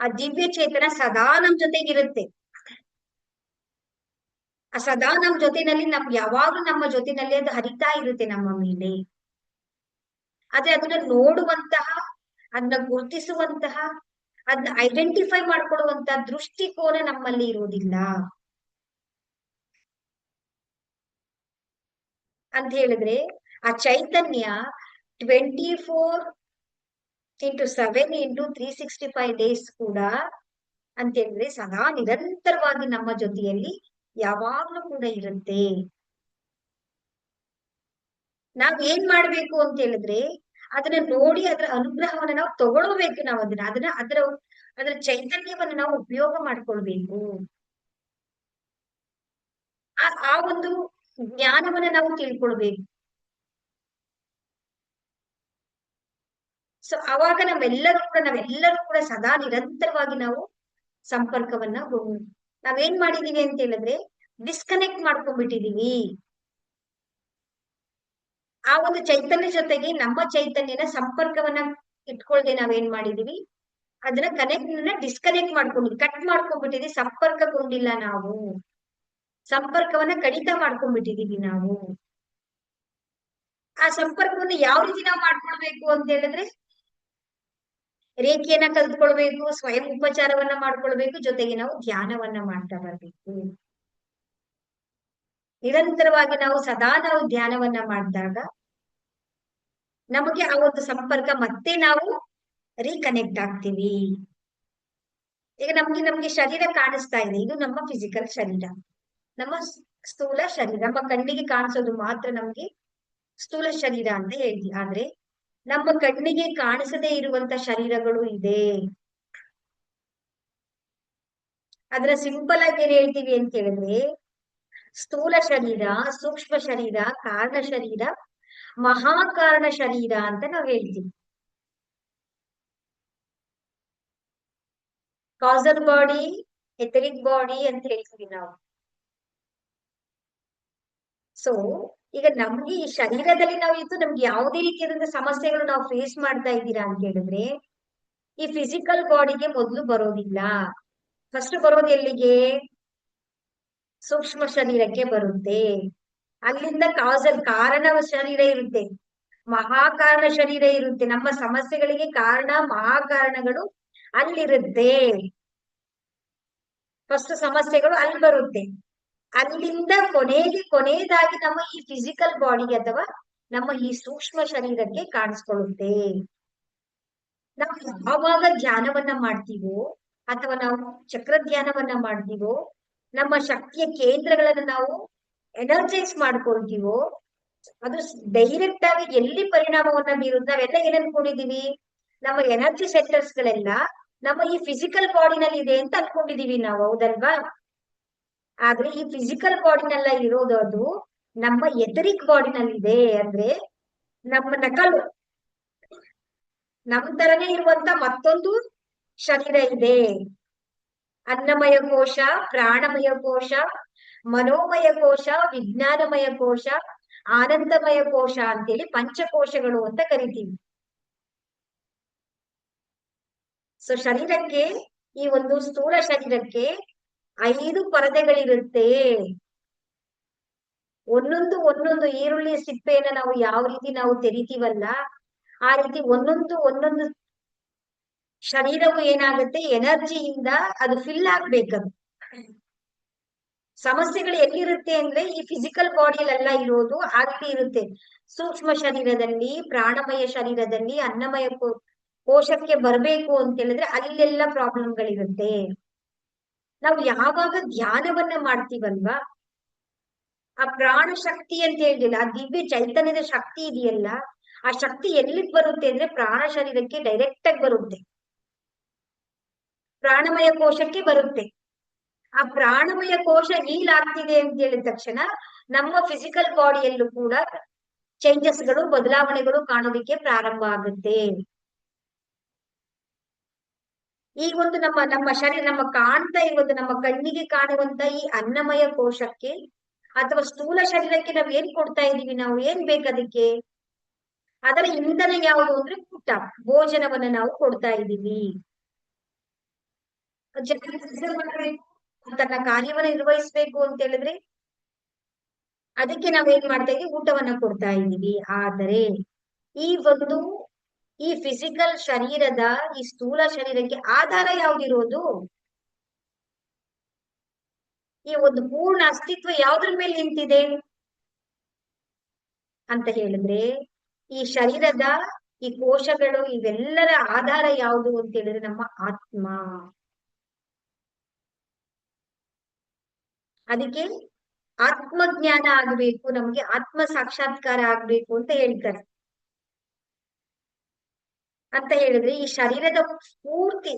S1: ಆ ದಿವ್ಯ ಚೇತನ ಸದಾ ನಮ್ ಜೊತೆಗಿರುತ್ತೆ. ಆ ಸದಾ ನಮ್ ಜೊತೆನಲ್ಲಿ, ಯಾವಾಗ್ಲೂ ನಮ್ಮ ಜೊತೆನಲ್ಲಿ ಅದು ಹರಿತಾ ಇರುತ್ತೆ ನಮ್ಮ ಮೇಲೆ. ಆದ್ರೆ ಅದನ್ನ ನೋಡುವಂತಹ, ಅದನ್ನ ಗುರುತಿಸುವಂತಹ, ಅದನ್ನ ಐಡೆಂಟಿಫೈ ಮಾಡ್ಕೊಳ್ಳುವಂತಹ ದೃಷ್ಟಿಕೋನ ನಮ್ಮಲ್ಲಿ ಇರುವುದಿಲ್ಲ. ಅಂತ ಹೇಳಿದ್ರೆ ಆ ಚೈತನ್ಯ 24x7x365 ಡೇಸ್ ಕೂಡ ಅಂತ ಹೇಳಿದ್ರೆ ಸದಾ ನಿರಂತರವಾಗಿ ನಮ್ಮ ಜೊತೆಯಲ್ಲಿ ಯಾವಾಗ್ಲೂ ಕೂಡ ಇರುತ್ತೆ. ನಾವ್ ಏನ್ ಮಾಡ್ಬೇಕು ಅಂತ ಹೇಳಿದ್ರೆ ಅದನ್ನ ನೋಡಿ ಅದರ ಅನುಗ್ರಹವನ್ನ ನಾವು ತಗೊಳ್ಬೇಕು. ನಾವು ಅದರ ಚೈತನ್ಯವನ್ನ ನಾವು ಉಪಯೋಗ ಮಾಡ್ಕೊಳ್ಬೇಕು. ಆ ಒಂದು ಜ್ಞಾನವನ್ನ ನಾವು ತಿಳ್ಕೊಳ್ಬೇಕು. ಸೊ ಅವಾಗ ನಾವೆಲ್ಲರೂ ಕೂಡ ಸದಾ ನಿರಂತರವಾಗಿ ನಾವು ಸಂಪರ್ಕವನ್ನ ನಾವೇನ್ ಮಾಡಿದೀವಿ ಅಂತ ಹೇಳಿದ್ರೆ ಡಿಸ್ಕನೆಕ್ಟ್ ಮಾಡ್ಕೊಂಡ್ಬಿಟ್ಟಿದೀವಿ. ಆ ಒಂದು ಚೈತನ್ಯ ಜೊತೆಗೆ ನಮ್ಮ ಚೈತನ್ಯನ ಸಂಪರ್ಕವನ್ನ ಇಟ್ಕೊಳ್ದೆ ನಾವೇನ್ ಮಾಡಿದೀವಿ, ಅದನ್ನ ಡಿಸ್ಕನೆಕ್ಟ್ ಕಟ್ ಮಾಡ್ಕೊಂಡ್ಬಿಟ್ಟಿದೀವಿ. ಸಂಪರ್ಕಗೊಂಡಿಲ್ಲ ನಾವು, ಸಂಪರ್ಕವನ್ನ ಕಡಿತ ಮಾಡ್ಕೊಂಡ್ಬಿಟ್ಟಿದೀವಿ ನಾವು. ಆ ಸಂಪರ್ಕವನ್ನು ಯಾವ ರೀತಿ ನಾವು ಮಾಡ್ಕೊಳ್ಬೇಕು ಅಂತ ಹೇಳಿದ್ರೆ ರೇಖೆಯನ್ನ ಕಲ್ತ್ಕೊಳ್ಬೇಕು, ಸ್ವಯಂ ಉಪಚಾರವನ್ನ ಮಾಡ್ಕೊಳ್ಬೇಕು, ಜೊತೆಗೆ ನಾವು ಧ್ಯಾನವನ್ನ ಮಾಡ್ತಾ ಬರ್ಬೇಕು. ನಿರಂತರವಾಗಿ ನಾವು ಧ್ಯಾನವನ್ನ ಮಾಡಿದಾಗ ನಮಗೆ ಆ ಒಂದು ಸಂಪರ್ಕ ಮತ್ತೆ ನಾವು ರೀಕನೆಕ್ಟ್ ಆಗ್ತೀವಿ. ಈಗ ನಮ್ಗೆ ಶರೀರ ಕಾಣಿಸ್ತಾ ಇದೆ, ಇದು ನಮ್ಮ ಫಿಸಿಕಲ್ ಶರೀರ, ನಮ್ಮ ಸ್ಥೂಲ ಶರೀರ. ನಮ್ಮ ಕಣ್ಣಿಗೆ ಕಾಣಿಸೋದು ಮಾತ್ರ ನಮ್ಗೆ ಸ್ಥೂಲ ಶರೀರ ಅಂತ ಹೇಳ್ತೀವಿ. ಆದ್ರೆ ನಮ್ಮ ಕಣ್ಣಿಗೆ ಕಾಣಿಸದೇ ಇರುವಂತ ಶರೀರಗಳು ಇದೆ. ಅದರ ಸಿಂಪಲ್ ಆಗಿ ಏನ್ ಹೇಳ್ತೀವಿ ಅಂತ ಹೇಳಿದ್ರೆ ಸ್ಥೂಲ ಶರೀರ, ಸೂಕ್ಷ್ಮ ಶರೀರ, ಕಾರಣ ಶರೀರ, ಮಹಾಕಾರಣ ಶರೀರ ಅಂತ ನಾವ್ ಹೇಳ್ತೀವಿ. ಕಾಸಲ್ ಬಾಡಿ, ಎಥರಿಕ್ ಬಾಡಿ ಅಂತ ಹೇಳ್ತೀವಿ ನಾವು. ಸೊ ಈಗ ನಮ್ಗೆ ಈ ಶರೀರದಲ್ಲಿ ನಾವು ಇದ್ದು ನಮ್ಗೆ ಯಾವುದೇ ರೀತಿಯಾದಂತಹ ಸಮಸ್ಯೆಗಳು ನಾವು ಫೇಸ್ ಮಾಡ್ತಾ ಇದ್ದೀರಾ ಅಂತ ಹೇಳಿದ್ರೆ ಈ ಫಿಸಿಕಲ್ ಬಾಡಿಗೆ ಮೊದಲು ಬರೋದಿಲ್ಲ. ಫಸ್ಟ್ ಬರೋದು ಎಲ್ಲಿಗೆ? ಸೂಕ್ಷ್ಮ ಶರೀರಕ್ಕೆ ಬರುತ್ತೆ. ಅಲ್ಲಿಂದ ಕಾರಣ ಶರೀರ ಇರುತ್ತೆ, ಮಹಾಕಾರಣ ಶರೀರ ಇರುತ್ತೆ. ನಮ್ಮ ಸಮಸ್ಯೆಗಳಿಗೆ ಕಾರಣ ಮಹಾಕಾರಣಗಳು ಅಲ್ಲಿರುತ್ತೆ. ಫಸ್ಟ್ ಸಮಸ್ಯೆಗಳು ಅಲ್ಲಿ ಬರುತ್ತೆ. ಅಲ್ಲಿಂದ ಕೊನೆಯದಾಗಿ ನಮ್ಮ ಈ ಫಿಸಿಕಲ್ ಬಾಡಿಗೆ ಅಥವಾ ನಮ್ಮ ಈ ಸೂಕ್ಷ್ಮ ಶರೀರಕ್ಕೆ ಕಾಣಿಸ್ಕೊಳ್ಳುತ್ತೆ. ನಾವು ಯಾವಾಗ ಧ್ಯಾನವನ್ನ ಮಾಡ್ತೀವೋ ಅಥವಾ ನಾವು ಚಕ್ರ ಧ್ಯಾನವನ್ನ ಮಾಡ್ತೀವೋ, ನಮ್ಮ ಶಕ್ತಿಯ ಕೇಂದ್ರಗಳನ್ನ ನಾವು ಎನರ್ಜೈಸ್ ಮಾಡ್ಕೊಳ್ತೀವೋ, ಅದು ಡೈರೆಕ್ಟ್ ಆಗಿ ಎಲ್ಲಿ ಪರಿಣಾಮವನ್ನ ಬೀರುತ್ತೆ? ನಾವೆಲ್ಲ ಏನ್ ಅನ್ಕೊಂಡಿದೀವಿ, ನಮ್ಮ ಎನರ್ಜಿ ಸೆಂಟರ್ಸ್ ಗಳೆಲ್ಲ ನಮ್ಮ ಈ ಫಿಸಿಕಲ್ ಬಾಡಿನಲ್ಲಿ ಇದೆ ಅಂತ ಅನ್ಕೊಂಡಿದೀವಿ ನಾವು, ಹೌದಲ್ವಾ? ಆದ್ರೆ ಈ ಫಿಸಿಕಲ್ ಬಾಡಿನೆಲ್ಲ ಇರೋದು ಅದು ನಮ್ಮ ಎಥರಿಕ್ ಬಾಡಿನಲ್ಲಿದೆ. ಅಂದ್ರೆ ನಮ್ಮ ನಕಲು, ನಮ್ ತರನೇ ಇರುವಂತ ಮತ್ತೊಂದು ಶರೀರ ಇದೆ. ಅನ್ನಮಯ ಕೋಶ, ಪ್ರಾಣಮಯ ಕೋಶ, ಮನೋಮಯ ಕೋಶ, ವಿಜ್ಞಾನಮಯ ಕೋಶ, ಆನಂದಮಯ ಕೋಶ ಅಂತೇಳಿ ಪಂಚಕೋಶಗಳು ಅಂತ ಕರಿತೀವಿ. ಸೊ ಶರೀರಕ್ಕೆ, ಈ ಒಂದು ಸ್ಥೂಲ ಶರೀರಕ್ಕೆ 5 ಪರದೆಗಳಿರುತ್ತೆ. ಒಂದೊಂದು ಈರುಳ್ಳಿ ಸಿಪ್ಪೆಯನ್ನ ನಾವು ಯಾವ ರೀತಿ ನಾವು ತೆರಿತೀವಲ್ಲ, ಆ ರೀತಿ ಒಂದೊಂದು ಶರೀರವು ಏನಾಗುತ್ತೆ, ಎನರ್ಜಿಯಿಂದ ಅದು ಫಿಲ್ ಆಗ್ಬೇಕದು. ಸಮಸ್ಯೆಗಳು ಎಲ್ಲಿರುತ್ತೆ ಅಂದ್ರೆ ಈ ಫಿಸಿಕಲ್ ಬಾಡಿಯಲ್ಲೆಲ್ಲ ಇರೋದು ಆ ರೀತಿ ಇರುತ್ತೆ. ಸೂಕ್ಷ್ಮ ಶರೀರದಲ್ಲಿ, ಪ್ರಾಣಮಯ ಶರೀರದಲ್ಲಿ, ಅನ್ನಮಯ ಕೋಶಕ್ಕೆ ಬರ್ಬೇಕು ಅಂತ ಹೇಳಿದ್ರೆ ಅಲ್ಲೆಲ್ಲ ಪ್ರಾಬ್ಲಮ್ಗಳಿರುತ್ತೆ. ನಾವು ಯಾವಾಗ ಧ್ಯಾನವನ್ನ ಮಾಡ್ತೀವಲ್ವಾ, ಆ ಪ್ರಾಣ ಶಕ್ತಿ ಅಂತ ಹೇಳಿಲ್ಲ, ಆ ದಿವ್ಯ ಚೈತನ್ಯದ ಶಕ್ತಿ ಇದೆಯಲ್ಲ, ಆ ಶಕ್ತಿ ಎಲ್ಲಿಗೆ ಬರುತ್ತೆ ಅಂದ್ರೆ ಪ್ರಾಣ ಶರೀರಕ್ಕೆ ಡೈರೆಕ್ಟ್ ಆಗಿ ಬರುತ್ತೆ, ಪ್ರಾಣಮಯ ಕೋಶಕ್ಕೆ ಬರುತ್ತೆ. ಆ ಪ್ರಾಣಮಯ ಕೋಶ ಹೀಲ್ ಆಗ್ತಿದೆ ಅಂತ ಹೇಳಿದ ತಕ್ಷಣ ನಮ್ಮ ಫಿಸಿಕಲ್ ಬಾಡಿಯಲ್ಲೂ ಕೂಡ ಚೇಂಜಸ್ಗಳು, ಬದಲಾವಣೆಗಳು ಕಾಣೋದಿಕ್ಕೆ ಪ್ರಾರಂಭ ಆಗುತ್ತೆ. ಈಗ ಒಂದು ನಮ್ಮ ಶರೀರ, ನಮ್ಮ ಕಾಣ್ತಾ ಇರೋದು, ನಮ್ಮ ಕಣ್ಣಿಗೆ ಕಾಣುವಂತ ಈ ಅನ್ನಮಯ ಕೋಶಕ್ಕೆ ಅಥವಾ ಸ್ಥೂಲ ಶರೀರಕ್ಕೆ ನಾವ್ ಏನ್ ಕೊಡ್ತಾ ಇದೀವಿ, ನಾವು ಏನ್ ಬೇಕದಕ್ಕೆ, ಅದರ ಇಂಧನ ಯಾವುದು ಅಂದ್ರೆ ಊಟ, ಭೋಜನವನ್ನ ನಾವು ಕೊಡ್ತಾ ಇದೀವಿ. ತನ್ನ ಕಾರ್ಯವನ್ನ ನಿರ್ವಹಿಸ್ಬೇಕು ಅಂತ ಹೇಳಿದ್ರೆ ಅದಕ್ಕೆ ನಾವೇನ್ ಮಾಡ್ತಾ ಇದೀವಿ, ಊಟವನ್ನ ಕೊಡ್ತಾ ಇದೀವಿ. ಆದರೆ ಈ ಫಿಸಿಕಲ್ ಶರೀರದ, ಈ ಸ್ಥೂಲ ಶರೀರಕ್ಕೆ ಆಧಾರ ಯಾವ್ದಿರೋದು, ಈ ಒಂದು ಪೂರ್ಣ ಅಸ್ತಿತ್ವ ಯಾವ್ದ್ರ ಮೇಲೆ ನಿಂತಿದೆ ಅಂತ ಹೇಳಿದ್ರೆ, ಈ ಶರೀರದ, ಈ ಕೋಶಗಳು, ಇವೆಲ್ಲರ ಆಧಾರ ಯಾವುದು ಅಂತ ಹೇಳಿದ್ರೆ ನಮ್ಮ ಆತ್ಮ. ಅದಕ್ಕೆ ಆತ್ಮಜ್ಞಾನ ಆಗ್ಬೇಕು, ನಮ್ಗೆ ಆತ್ಮ ಸಾಕ್ಷಾತ್ಕಾರ ಆಗ್ಬೇಕು ಅಂತ ಹೇಳ್ತಾರೆ. ಅಂತ ಹೇಳಿದ್ರೆ ಈ ಶರೀರದ ಪೂರ್ತಿ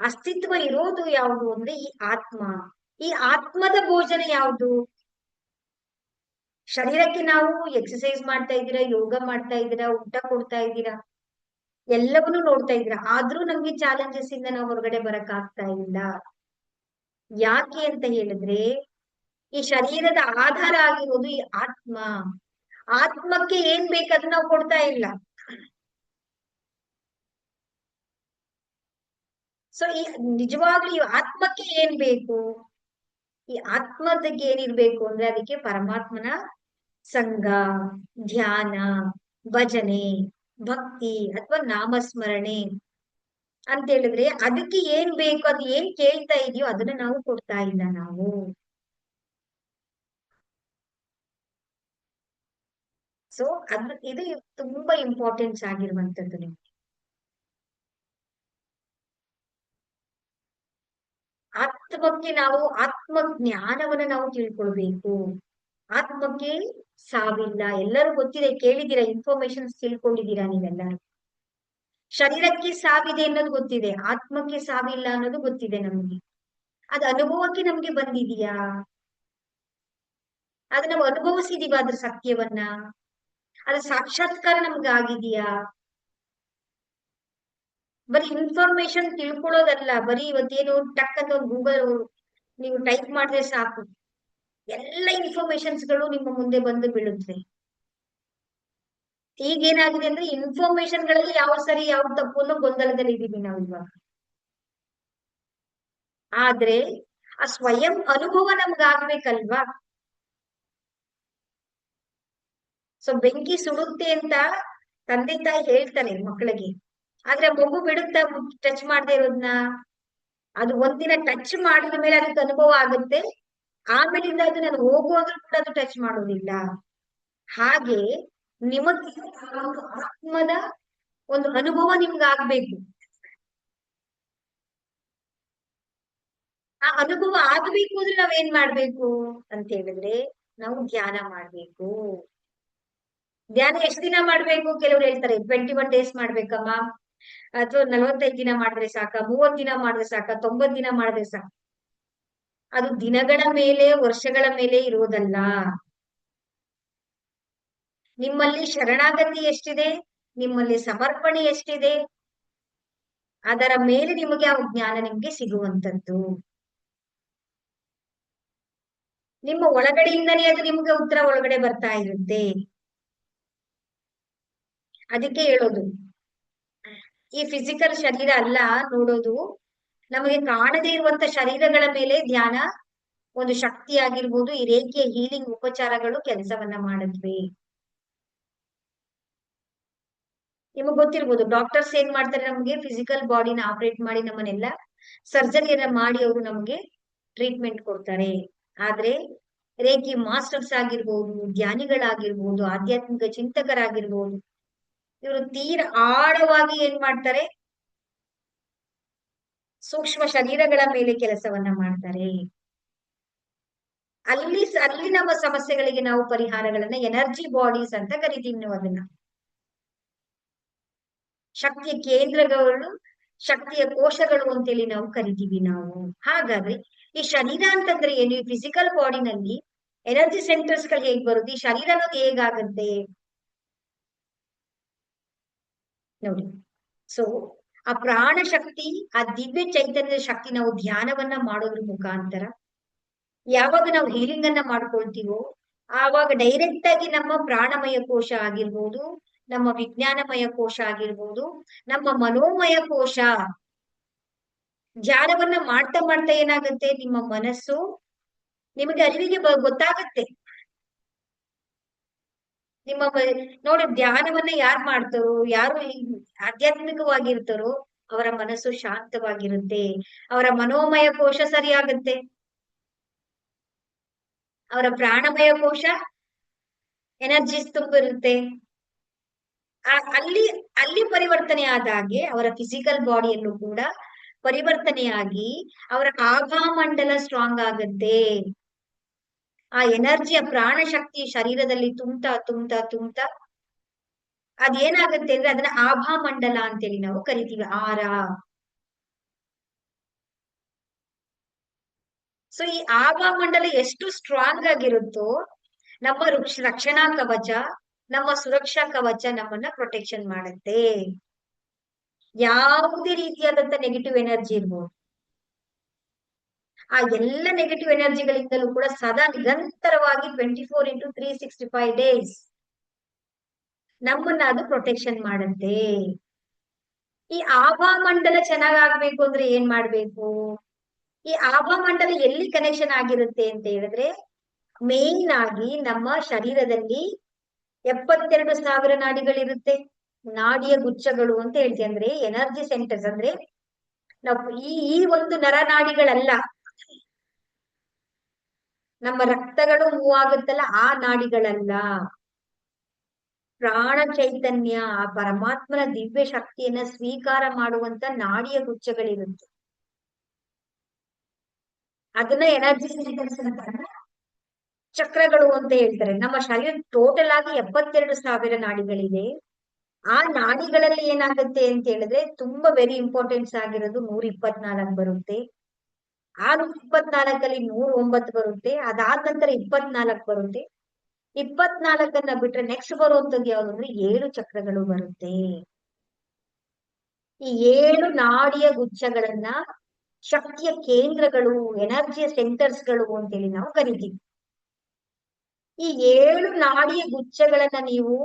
S1: ಅಸ್ತಿತ್ವ ಇರೋದು ಯಾವುದು ಅಂದ್ರೆ ಈ ಆತ್ಮ. ಈ ಆತ್ಮದ ಭೋಜನ ಯಾವುದು? ಶರೀರಕ್ಕೆ ನಾವು ಎಕ್ಸರ್ಸೈಸ್ ಮಾಡ್ತಾ ಇದ್ದೀರಾ, ಯೋಗ ಮಾಡ್ತಾ ಇದ್ದೀರಾ, ಊಟ ಕೊಡ್ತಾ ಇದ್ದೀರಾ, ಎಲ್ಲವನ್ನೂ ನೋಡ್ತಾ ಇದ್ದೀರಾ, ಆದ್ರೂ ನಮ್ಗೆ ಚಾಲೆಂಜಸ್ ಇಂದ ನಾವು ಹೊರಗಡೆ ಬರಕ್ ಆಗ್ತಾ ಇಲ್ಲ. ಯಾಕೆ ಅಂತ ಹೇಳಿದ್ರೆ ಈ ಶರೀರದ ಆಧಾರ ಆಗಿರೋದು ಈ ಆತ್ಮ. ಆತ್ಮಕ್ಕೆ ಏನ್ ಬೇಕಾದ್ರೂ ನಾವು ಕೊಡ್ತಾ ಇಲ್ಲ. ಸೊ ಈ ನಿಜವಾಗ್ಲೂ ಈ ಆತ್ಮಕ್ಕೆ ಏನ್ ಬೇಕು, ಈ ಆತ್ಮದಕ್ಕೆ ಏನಿರ್ಬೇಕು ಅಂದ್ರೆ ಅದಕ್ಕೆ ಪರಮಾತ್ಮನ ಸಂಗ, ಧ್ಯಾನ, ಭಜನೆ, ಭಕ್ತಿ ಅಥವಾ ನಾಮಸ್ಮರಣೆ ಅಂತ ಹೇಳಿದ್ರೆ ಅದಕ್ಕೆ ಏನ್ ಬೇಕು, ಅದು ಏನ್ ಕೇಳ್ತಾ ಇದೆಯೋ ಅದನ್ನ ನಾವು ಕೊಡ್ತಾ ಇಲ್ಲ ನಾವು. ಸೊ ಇದು ತುಂಬಾ ಇಂಪಾರ್ಟೆನ್ಸ್ ಆಗಿರುವಂತದ್ದು ನಿಮ್ಗೆ. ಆತ್ಮಕ್ಕೆ ನಾವು ಆತ್ಮ ಜ್ಞಾನವನ್ನ ನಾವು ತಿಳ್ಕೊಳ್ಬೇಕು. ಆತ್ಮಕ್ಕೆ ಸಾವಿಲ್ಲ, ಎಲ್ಲರೂ ಗೊತ್ತಿದೆ, ಕೇಳಿದ್ದೀರಾ, ಇನ್ಫಾರ್ಮೇಶನ್ಸ್ ತಿಳ್ಕೊಂಡಿದ್ದೀರಾ ನೀವೆಲ್ಲರೂ. ಶರೀರಕ್ಕೆ ಸಾವಿದೆ ಅನ್ನೋದು ಗೊತ್ತಿದೆ, ಆತ್ಮಕ್ಕೆ ಸಾವಿಲ್ಲ ಅನ್ನೋದು ಗೊತ್ತಿದೆ ನಮ್ಗೆ. ಅದು ಅನುಭವಕ್ಕೆ ನಮ್ಗೆ ಬಂದಿದೆಯಾ? ಅದು ನಾವು ಅನುಭವಿಸಿದೀವ ಅದ್ರ ಸತ್ಯವನ್ನ? ಅದ್ರ ಸಾಕ್ಷಾತ್ಕಾರ ನಮ್ಗೆ ಆಗಿದೆಯಾ? ಬರೀ ಇನ್ಫಾರ್ಮೇಶನ್ ತಿಳ್ಕೊಳ್ಳೋದಲ್ಲ, ಬರೀ ಇವತ್ತೇನು ಟಕ್ ಅಂತ ಒಂದು ಗೂಗಲ್ ನೀವು ಟೈಪ್ ಮಾಡಿದ್ರೆ ಸಾಕು, ಎಲ್ಲ ಇನ್ಫಾರ್ಮೇಶನ್ಸ್ ಗಳು ನಿಮ್ಮ ಮುಂದೆ ಬಂದು ಬೀಳುತ್ತೆ. ಈಗ ಏನಾಗಿದೆ ಅಂದ್ರೆ ಇನ್ಫಾರ್ಮೇಶನ್ ಗಳಲ್ಲಿ ಯಾವ ಸರಿ ಯಾವ ತಪ್ಪು ಅನ್ನೋ ಗೊಂದಲದಲ್ಲಿ ಇದೀವಿ ನಾವು ಇವಾಗ. ಆದ್ರೆ ಆ ಸ್ವಯಂ ಅನುಭವ ನಮ್ಗಾಗ್ಬೇಕಲ್ವಾ? ಸೊ ಬೆಂಕಿ ಸುಡುತ್ತೆ ಅಂತ ತಂದೆ ತಾಯಿ ಹೇಳ್ತಾನೆ ಮಕ್ಕಳಿಗೆ, ಆದ್ರೆ ಮಗು ಬಿಡುತ್ತಾ ಟಚ್ ಮಾಡದೆ ಇರೋದ್ನ? ಅದು ಒಂದಿನ ಟಚ್ ಮಾಡಿದ ಮೇಲೆ ಅದಕ್ಕೆ ಅನುಭವ ಆಗುತ್ತೆ, ಆಮೇಲಿಂದ ಅದು ನಾನು ಹೋಗುವಾದ್ರೂ ಕೂಡ ಅದು ಟಚ್ ಮಾಡೋದಿಲ್ಲ. ಹಾಗೆ ನಿಮಗೆ ಒಂದು ಆತ್ಮದ ಒಂದು ಅನುಭವ ನಿಮ್ಗಾಗ್ಬೇಕು. ಆ ಅನುಭವ ಆಗ್ಬೇಕು ಅಂದ್ರೆ ನಾವೇನ್ ಮಾಡ್ಬೇಕು ಅಂತ ಹೇಳಿದ್ರೆ ನಾವು ಧ್ಯಾನ ಮಾಡ್ಬೇಕು. ಧ್ಯಾನ ಎಷ್ಟು ದಿನ ಮಾಡ್ಬೇಕು? ಕೆಲವ್ರು ಹೇಳ್ತಾರೆ 21 days ಮಾಡ್ಬೇಕಮ್ಮ, ಅಥವಾ 45 ದಿನ ಮಾಡಿದ್ರೆ ಸಾಕ, 30 ದಿನ ಮಾಡಿದ್ರೆ ಸಾಕ, 90 ದಿನ ಮಾಡಿದ್ರೆ ಸಾಕ. ಅದು ದಿನಗಳ ಮೇಲೆ, ವರ್ಷಗಳ ಮೇಲೆ ಇರೋದಲ್ಲ. ನಿಮ್ಮಲ್ಲಿ ಶರಣಾಗತಿ ಎಷ್ಟಿದೆ, ನಿಮ್ಮಲ್ಲಿ ಸಮರ್ಪಣೆ ಎಷ್ಟಿದೆ, ಅದರ ಮೇಲೆ ನಿಮಗೆ ಆ ಜ್ಞಾನ ನಿಮ್ಗೆ ಸಿಗುವಂತದ್ದು. ನಿಮ್ಮ ಒಳಗಡೆಯಿಂದನೇ ಅದು ನಿಮ್ಗೆ ಉತ್ತರ ಒಳಗಡೆ ಬರ್ತಾ ಇರುತ್ತೆ. ಅದಕ್ಕೆ ಹೇಳೋದು ಈ ಫಿಸಿಕಲ್ ಶರೀರ ಅಲ್ಲ ನೋಡೋದು, ನಮಗೆ ಕಾಣದೇ ಇರುವಂತ ಶರೀರಗಳ ಮೇಲೆ ಧ್ಯಾನ ಒಂದು ಶಕ್ತಿ ಆಗಿರ್ಬೋದು. ಈ ರೇಖೆಯ ಹೀಲಿಂಗ್ ಉಪಚಾರಗಳು ಕೆಲಸವನ್ನ ಮಾಡಿದ್ವಿ. ನಿಮಗ್ ಗೊತ್ತಿರ್ಬೋದು ಡಾಕ್ಟರ್ಸ್ ಏನ್ ಮಾಡ್ತಾರೆ, ನಮ್ಗೆ ಫಿಸಿಕಲ್ ಬಾಡಿನ ಆಪರೇಟ್ ಮಾಡಿ ನಮ್ಮನ್ನೆಲ್ಲ ಸರ್ಜರಿಯನ್ನ ಮಾಡಿ ಅವರು ನಮ್ಗೆ ಟ್ರೀಟ್ಮೆಂಟ್ ಕೊಡ್ತಾರೆ. ಆದ್ರೆ ರೇಖಿ ಮಾಸ್ಟರ್ಸ್ ಆಗಿರ್ಬೋದು, ಧ್ಯಾನಿಗಳಾಗಿರ್ಬೋದು, ಆಧ್ಯಾತ್ಮಿಕ ಚಿಂತಕರಾಗಿರ್ಬೋದು, ಇವರು ತೀರ ಆಳವಾಗಿ ಏನ್ ಮಾಡ್ತಾರೆ, ಸೂಕ್ಷ್ಮ ಶರೀರಗಳ ಮೇಲೆ ಕೆಲಸವನ್ನ ಮಾಡ್ತಾರೆ. ಅಲ್ಲಿ ನಮ್ಮ ಸಮಸ್ಯೆಗಳಿಗೆ ನಾವು ಪರಿಹಾರಗಳನ್ನ ಎನರ್ಜಿ ಬಾಡೀಸ್ ಅಂತ ಕರಿತೀವಿ ನಾವು ಅದನ್ನ. ಶಕ್ತಿಯ ಕೇಂದ್ರಗಳು, ಶಕ್ತಿಯ ಕೋಶಗಳು ಅಂತೇಳಿ ನಾವು ಕರಿತೀವಿ ನಾವು. ಹಾಗಾದ್ರೆ ಈ ಶರೀರ ಅಂತಂದ್ರೆ ಏನು? ಈ ಫಿಸಿಕಲ್ ಬಾಡಿನಲ್ಲಿ ಎನರ್ಜಿ ಸೆಂಟರ್ಸ್ ಗಳು ಹೇಗ್ ಬರುತ್ತೆ, ಈ ಶರೀರ ಅನ್ನೋದು ಹೇಗಾಗತ್ತೆ ನೋಡಿ. ಸೊ ಆ ಪ್ರಾಣ ಶಕ್ತಿ, ಆ ದಿವ್ಯ ಚೈತನ್ಯದ ಶಕ್ತಿ ನಾವು ಧ್ಯಾನವನ್ನ ಮಾಡೋದ್ರ ಮುಖಾಂತರ ಯಾವಾಗ ನಾವು ಹೀಲಿಂಗ್ ಅನ್ನ ಮಾಡ್ಕೊಳ್ತೀವೋ ಆವಾಗ ಡೈರೆಕ್ಟ್ ಆಗಿ ನಮ್ಮ ಪ್ರಾಣಮಯ ಕೋಶ ಆಗಿರ್ಬೋದು, ನಮ್ಮ ವಿಜ್ಞಾನಮಯ ಕೋಶ ಆಗಿರ್ಬೋದು, ನಮ್ಮ ಮನೋಮಯ ಕೋಶ ಧ್ಯಾನವನ್ನ ಮಾಡ್ತಾ ಮಾಡ್ತಾ ಏನಾಗುತ್ತೆ, ನಿಮ್ಮ ಮನಸ್ಸು ನಿಮಗೆ ಅರಿವಿಗೆ ಗೊತ್ತಾಗತ್ತೆ. ನಿಮ್ಮ ನೋಡಿ, ಧ್ಯಾನವನ್ನ ಯಾರು ಮಾಡ್ತಾರೋ, ಯಾರು ಆಧ್ಯಾತ್ಮಿಕವಾಗಿರ್ತಾರೋ ಅವರ ಮನಸ್ಸು ಶಾಂತವಾಗಿರುತ್ತೆ, ಅವರ ಮನೋಮಯ ಕೋಶ ಸರಿಯಾಗತ್ತೆ, ಅವರ ಪ್ರಾಣಮಯ ಕೋಶ ಎನರ್ಜೀಸ್ ತುಂಬಿರುತ್ತೆ. ಅಲ್ಲಿ ಪರಿವರ್ತನೆ ಆದ ಹಾಗೆ ಅವರ ಫಿಸಿಕಲ್ ಬಾಡಿಯಲ್ಲೂ ಕೂಡ ಪರಿವರ್ತನೆಯಾಗಿ ಅವರ ಆಭಾಮಂಡಲ ಸ್ಟ್ರಾಂಗ್ ಆಗುತ್ತೆ. ಆ ಎನರ್ಜಿಯ ಪ್ರಾಣ ಶಕ್ತಿ ಶರೀರದಲ್ಲಿ ತುಂಬ್ತಾ ಅದೇನಾಗುತ್ತೆ ಅಂದ್ರೆ ಅದನ್ನ ಆಭಾಮಂಡಲ ಅಂತೇಳಿ ನಾವು ಕರಿತೀವಿ, ಆರ. ಸೊ ಈ ಆಭಾಮಂಡಲ ಎಷ್ಟು ಸ್ಟ್ರಾಂಗ್ ಆಗಿರುತ್ತೋ ನಮ್ಮ ರಕ್ಷಣಾ ಕವಚ, ನಮ್ಮ ಸುರಕ್ಷಾ ಕವಚ ನಮ್ಮನ್ನ ಪ್ರೊಟೆಕ್ಷನ್ ಮಾಡುತ್ತೆ. ಯಾವುದೇ ರೀತಿಯಾದಂತ ನೆಗೆಟಿವ್ ಎನರ್ಜಿ ಇರ್ಬೋದು, ಆ ಎಲ್ಲ ನೆಗೆಟಿವ್ ಎನರ್ಜಿಗಳಿಂದಲೂ ಕೂಡ ಸದಾ ನಿರಂತರವಾಗಿ 24x365 days ನಮ್ಮನ್ನ ಅದು ಪ್ರೊಟೆಕ್ಷನ್ ಮಾಡುತ್ತೆ. ಈ ಆಭಾಮಂಡಲ ಚೆನ್ನಾಗಾಗ್ಬೇಕು ಅಂದ್ರೆ ಏನ್ ಮಾಡ್ಬೇಕು? ಈ ಆಭಾಮಂಡಲ ಎಲ್ಲಿ ಕನೆಕ್ಷನ್ ಆಗಿರುತ್ತೆ ಅಂತ ಹೇಳಿದ್ರೆ, ಮೇನ್ ಆಗಿ ನಮ್ಮ ಶರೀರದಲ್ಲಿ 72,000 ನಾಡಿಗಳಿರುತ್ತೆ. ನಾಡಿಯ ಗುಚ್ಛಗಳು ಅಂತ ಹೇಳ್ತೀವಿ. ಅಂದ್ರೆ ಎನರ್ಜಿ ಸೆಂಟರ್ಸ್ ಅಂದ್ರೆ ನಾವು ಈ ಒಂದು ನರನಾಡಿಗಳಲ್ಲ, ನಮ್ಮ ರಕ್ತಗಳು ಮೂವ್ ಆಗುತ್ತಲ್ಲ ಆ ನಾಡಿಗಳಲ್ಲ, ಪ್ರಾಣ ಚೈತನ್ಯ, ಆ ಪರಮಾತ್ಮನ ದಿವ್ಯ ಶಕ್ತಿಯನ್ನ ಸ್ವೀಕಾರ ಮಾಡುವಂತ ನಾಡಿಯ ಗುಚ್ಛಗಳಿರುತ್ತೆ. ಅದನ್ನ ಎನರ್ಜಿ ಸೆಂಟರ್ಸ್ ಅಂತ, ಚಕ್ರಗಳು ಅಂತ ಹೇಳ್ತಾರೆ. ನಮ್ಮ ಶರೀರ ಟೋಟಲ್ ಆಗಿ 72,000 ನಾಡಿಗಳಿದೆ. ಆ ನಾಡಿಗಳಲ್ಲಿ ಏನಾಗುತ್ತೆ ಅಂತ ಹೇಳಿದ್ರೆ ತುಂಬಾ ವೆರಿ ಇಂಪಾರ್ಟೆನ್ಸ್ ಆಗಿರೋದು 124 ಬರುತ್ತೆ. ಆ 124ಅಲ್ಲಿ 109 ಬರುತ್ತೆ. ಅದಾದ ನಂತರ 24 ಬರುತ್ತೆ. 24ಅನ್ನ ಬಿಟ್ರೆ ನೆಕ್ಸ್ಟ್ ಬರುವಂತದ್ದು ಯಾವ್ದು ಅಂದ್ರೆ 7 ಚಕ್ರಗಳು ಬರುತ್ತೆ. ಈ 7 ನಾಡಿಯ ಗುಚ್ಛಗಳನ್ನ ಶಕ್ತಿಯ ಕೇಂದ್ರಗಳು, ಎನರ್ಜಿಯ ಸೆಂಟರ್ಸ್ಗಳು ಅಂತೇಳಿ ನಾವು ಕರಿತೀವಿ. ಈ 7 ನಾಡಿಯ ಗುಚ್ಛಗಳನ್ನ ನೀವು